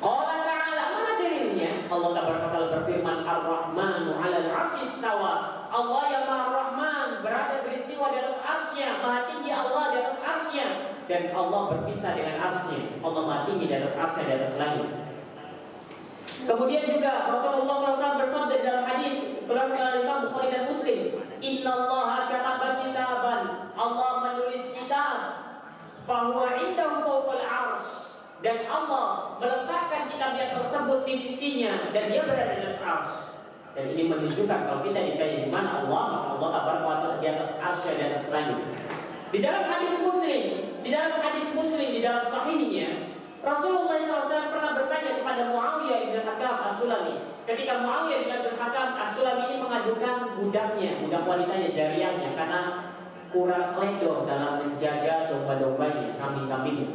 Qala ta'ala, mana dalilnya? Allah tabaraka wa taala berfirman, Ar-Rahmanu 'alal 'arsy istawa. Allah yang Maha Rahman berada beristiwa di atas arsy-Nya. Maha tinggi Allah di atas arsy-Nya, dan Allah berpisah dengan arsy-Nya. Allah Maha tinggi di atas arsy-Nya, di atas langit. Kemudian juga Rasulullah SAW bersabda dalam hadis diriwayatkan oleh Imam Bukhari dan Muslim, Innallaha kataba kitaban. Allah menulis kitab, fahuwa indahu fawqal 'arsy. Dan Allah meletakkan kitabnya tersebut di sisinya, dan dia berada di atas arsy. Dan ini menunjukkan kalau kita ditanya di mana Allah, maka Allah tabaraka wa taala di atas arsy, di atas langit. Di dalam hadis Muslim, di dalam sahihnya, Rasulullah SAW pernah bertanya kepada Muawiyah bin Hakam As-Sulami. Ketika Muawiyah bin Hakam As-Sulami ini mengadukan budaknya, budak wanitanya, jariyahnya, karena kurang ledor dalam menjaga domba-dombanya, kambing-kambingnya.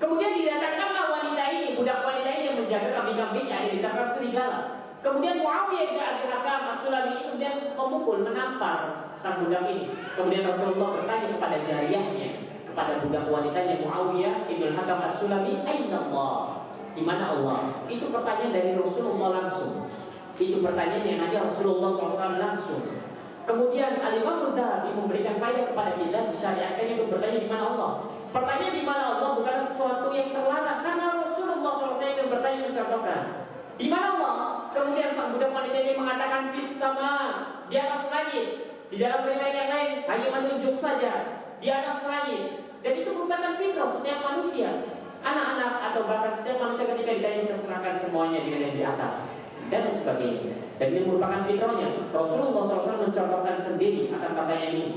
Kemudian didatangkanlah wanita ini, budak wanita ini yang menjaga kambing-kambingnya, yang ditangkap serigala. Kemudian Muawiyah bin Hakam As-Sulami ini kemudian memukul, menampar sang budak ini. Kemudian Rasulullah bertanya kepada jariyahnya, kepada budak wanitanya Muawiyah ibn Hakam As-Sulami, Aina Allah? Di mana Allah? Itu pertanyaan dari Rasulullah langsung. Itu pertanyaan yang nanya Rasulullah SAW langsung. Kemudian Al-Imam Dzahabi memberikan faedah kepada kita, disyariatkannya untuk bertanya di mana Allah. Pertanyaan di mana Allah bukan sesuatu yang terlarang, karena Rasulullah SAW yang bertanya mencontohkan di mana Allah. Kemudian sang budak wanita ini mengatakan fis sama, di atas langit. Di dalam riwayat yang lain hanya menunjuk saja, di atas langit. Dan itu merupakan fitrah setiap manusia, anak-anak atau bahkan setiap manusia ketika ditanya terserahkan semuanya dengan yang di atas dan lain sebagainya. Dan ini merupakan fitrahnya. Rasulullah SAW mencontohkan sendiri akan pertanyaan ini.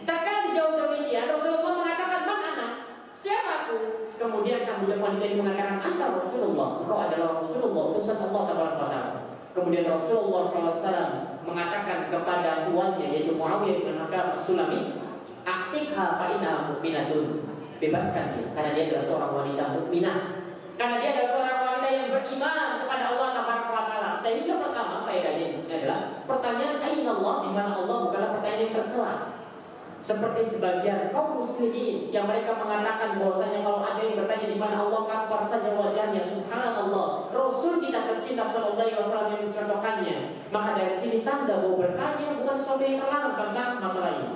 Tak kala dijawab demikian, Rasulullah mengatakan, Man anak? Siapa aku? Kemudian sang budak wanita ini mengatakan, Anta Rasulullah, engkau adalah Rasulullah, utusan Allah Taala. Kemudian Rasulullah SAW mengatakan kepada tuannya, yaitu Muawiyah bin Hakam As-Sulami, Aktikha fa'innaha mu'minatun. Bebaskan dia, karena dia adalah seorang wanita mukminah. Karena dia adalah seorang wanita yang beriman kepada Allah Taala. Sehingga pertama faedahnya di sini adalah pertanyaan Aina Allah, di mana Allah, bukanlah pertanyaan yang tercela. Seperti sebagian kaum muslimin yang mereka mengatakan bahwasanya kalau ada yang bertanya di mana Allah, kafar saja wajahnya. Subhanallah, Rasul kita tercinta sallallahu alaihi wasallam yang mencontohkannya. Maka dari sini tanda bahwa bertanya bukan sesuatu yang terlarang tentang masalah ini.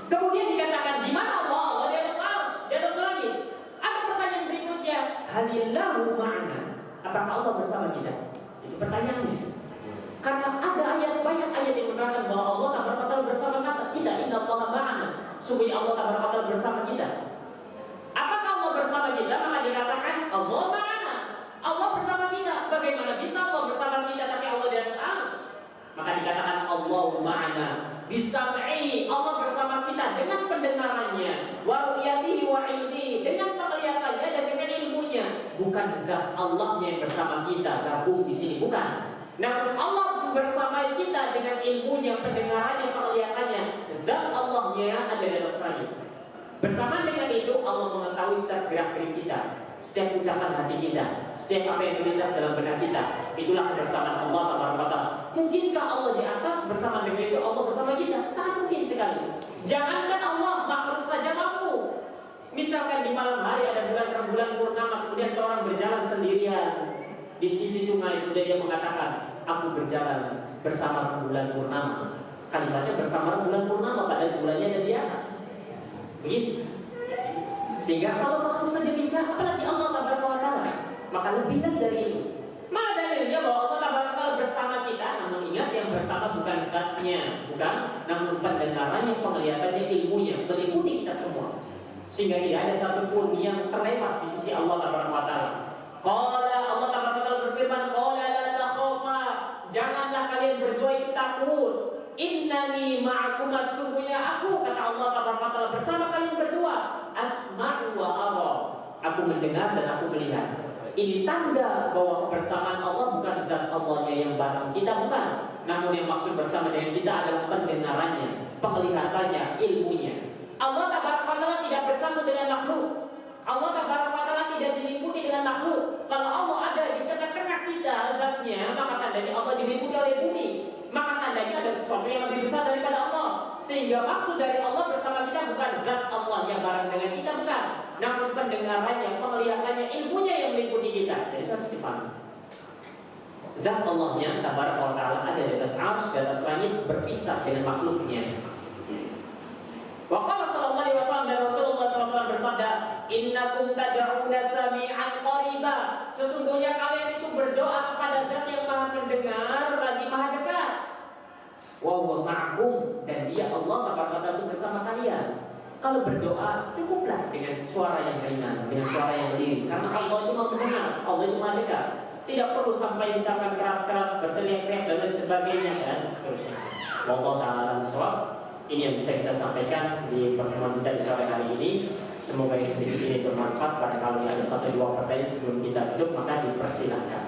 Kemudian dikatakan di mana Allah? Allah di atas arsy, di atas langit. Ada pertanyaan berikutnya, halillahu ma'ana? Apakah Allah bersama kita? Itu pertanyaannya. Karena ada banyak ayat yang menerangkan bahwa Allah Taala bersama kita. Inna Allaha ma'ana. Sungguh Allah Taala bersama kita. Apakah Allah bersama kita? Maka dikatakan Allah ma'ana. Allah bersama kita. Bagaimana bisa Allah bersama kita tapi Allah di atas arsy? Maka dikatakan Allah ma'ana. Bisam'i, Allah bersama kita dengan pendengarannya, wa ru'yatihi wa ilmihi, dengan penglihatannya dan dengan ilmunya. Bukan zat Allahnya yang bersama kita gabung di sini, bukan. Namun Allah bersama kita dengan ilmunya, pendengarannya, penglihatannya. Zat Allahnya ada di atas langit. Bersama dengan itu Allah mengetahui setiap gerak-gerik kita, setiap ucapan hati kita, setiap apa yang terlintas dalam benak kita. Itulah kebersamaan Allah Taala. Mungkinkah Allah di atas bersama dengan itu Allah bersama kita? Sangat mungkin sekali. Jangankan Allah, makhluk saja mampu. Misalkan di malam hari ada bulan purnama, kemudian seorang berjalan sendirian di sisi sungai, kemudian dia mengatakan, aku berjalan bersama bulan purnama. Kalimatnya bersama bulan purnama, padahal bulannya ada di atas. Begitu. Sehingga kalau makhluk saja bisa, apalagi Allah Taala. Maka lebih lagi dari itu. Mana dalilnya bahwa Allah Taala bersama kita? Namun ingat, yang bersama bukan zatnya, bukan, namun pendengarannya, penglihatannya, ilmunya, meliputi kita semua. Sehingga tidak ada satupun yang terlewat di sisi Allah Taala. Qala, Allah Taala berfirman, qala la takhafa, janganlah kalian berdua itu takut. Innani ma'akum, sesungguhnya aku, kata Allah Taala, bersama kalian berdua. Asma'u wa ara, aku mendengar dan aku melihat. Ini tanda bahwa kebersamaan Allah bukan zat Allahnya yang bareng kita, bukan. Namun yang maksud bersama dengan kita adalah pendengarannya, penglihatannya, ilmunya. Allah Taala tidak bersama dengan makhluk. Allah Taala tidak diliputi dengan makhluk. Kalau Allah ada di tengah-tengah kita zatnya, maka tandanya Allah diliputi oleh bumi. Maka tandanya ada sesuatu yang lebih besar daripada Allah. Sehingga maksud dari Allah bersama kita bukan zat Allah yang bareng dengan kita, bukan. Namun pendengarannya, penglihatannya, ilmunya yang meliputi kita. Jadi harus dipahami. Zat Allahnya Tabaraka wa Ta'ala ada di atas arsy, di atas langit, berpisah dengan makhluknya. Wa qala sallallahu alaihi wasallam, dan Rasulullah SAW bersabda, innakum tad'una sami'an qariba, sesungguhnya kalian itu berdoa kepada zat yang maha mendengar lagi maha dekat. Wa huwa ma'akum, dan dia Allah Tabaraka itu bersama kalian. Kalau berdoa cukuplah dengan suara yang ringan, dengan suara yang lirih, karena Allah itu maha mendengar, Allah itu maha dekat. Tidak perlu sampai misalkan keras-keras, berteriak-teriak dan lain sebagainya dan seterusnya. Wallahu ta'ala bishawab. Ini yang bisa kita sampaikan di pertemuan kita di sore hari ini. Semoga yang sedikit ini bermanfaat. Barangkali ada 1-2 pertanyaan sebelum kita tutup, maka dipersilahkan.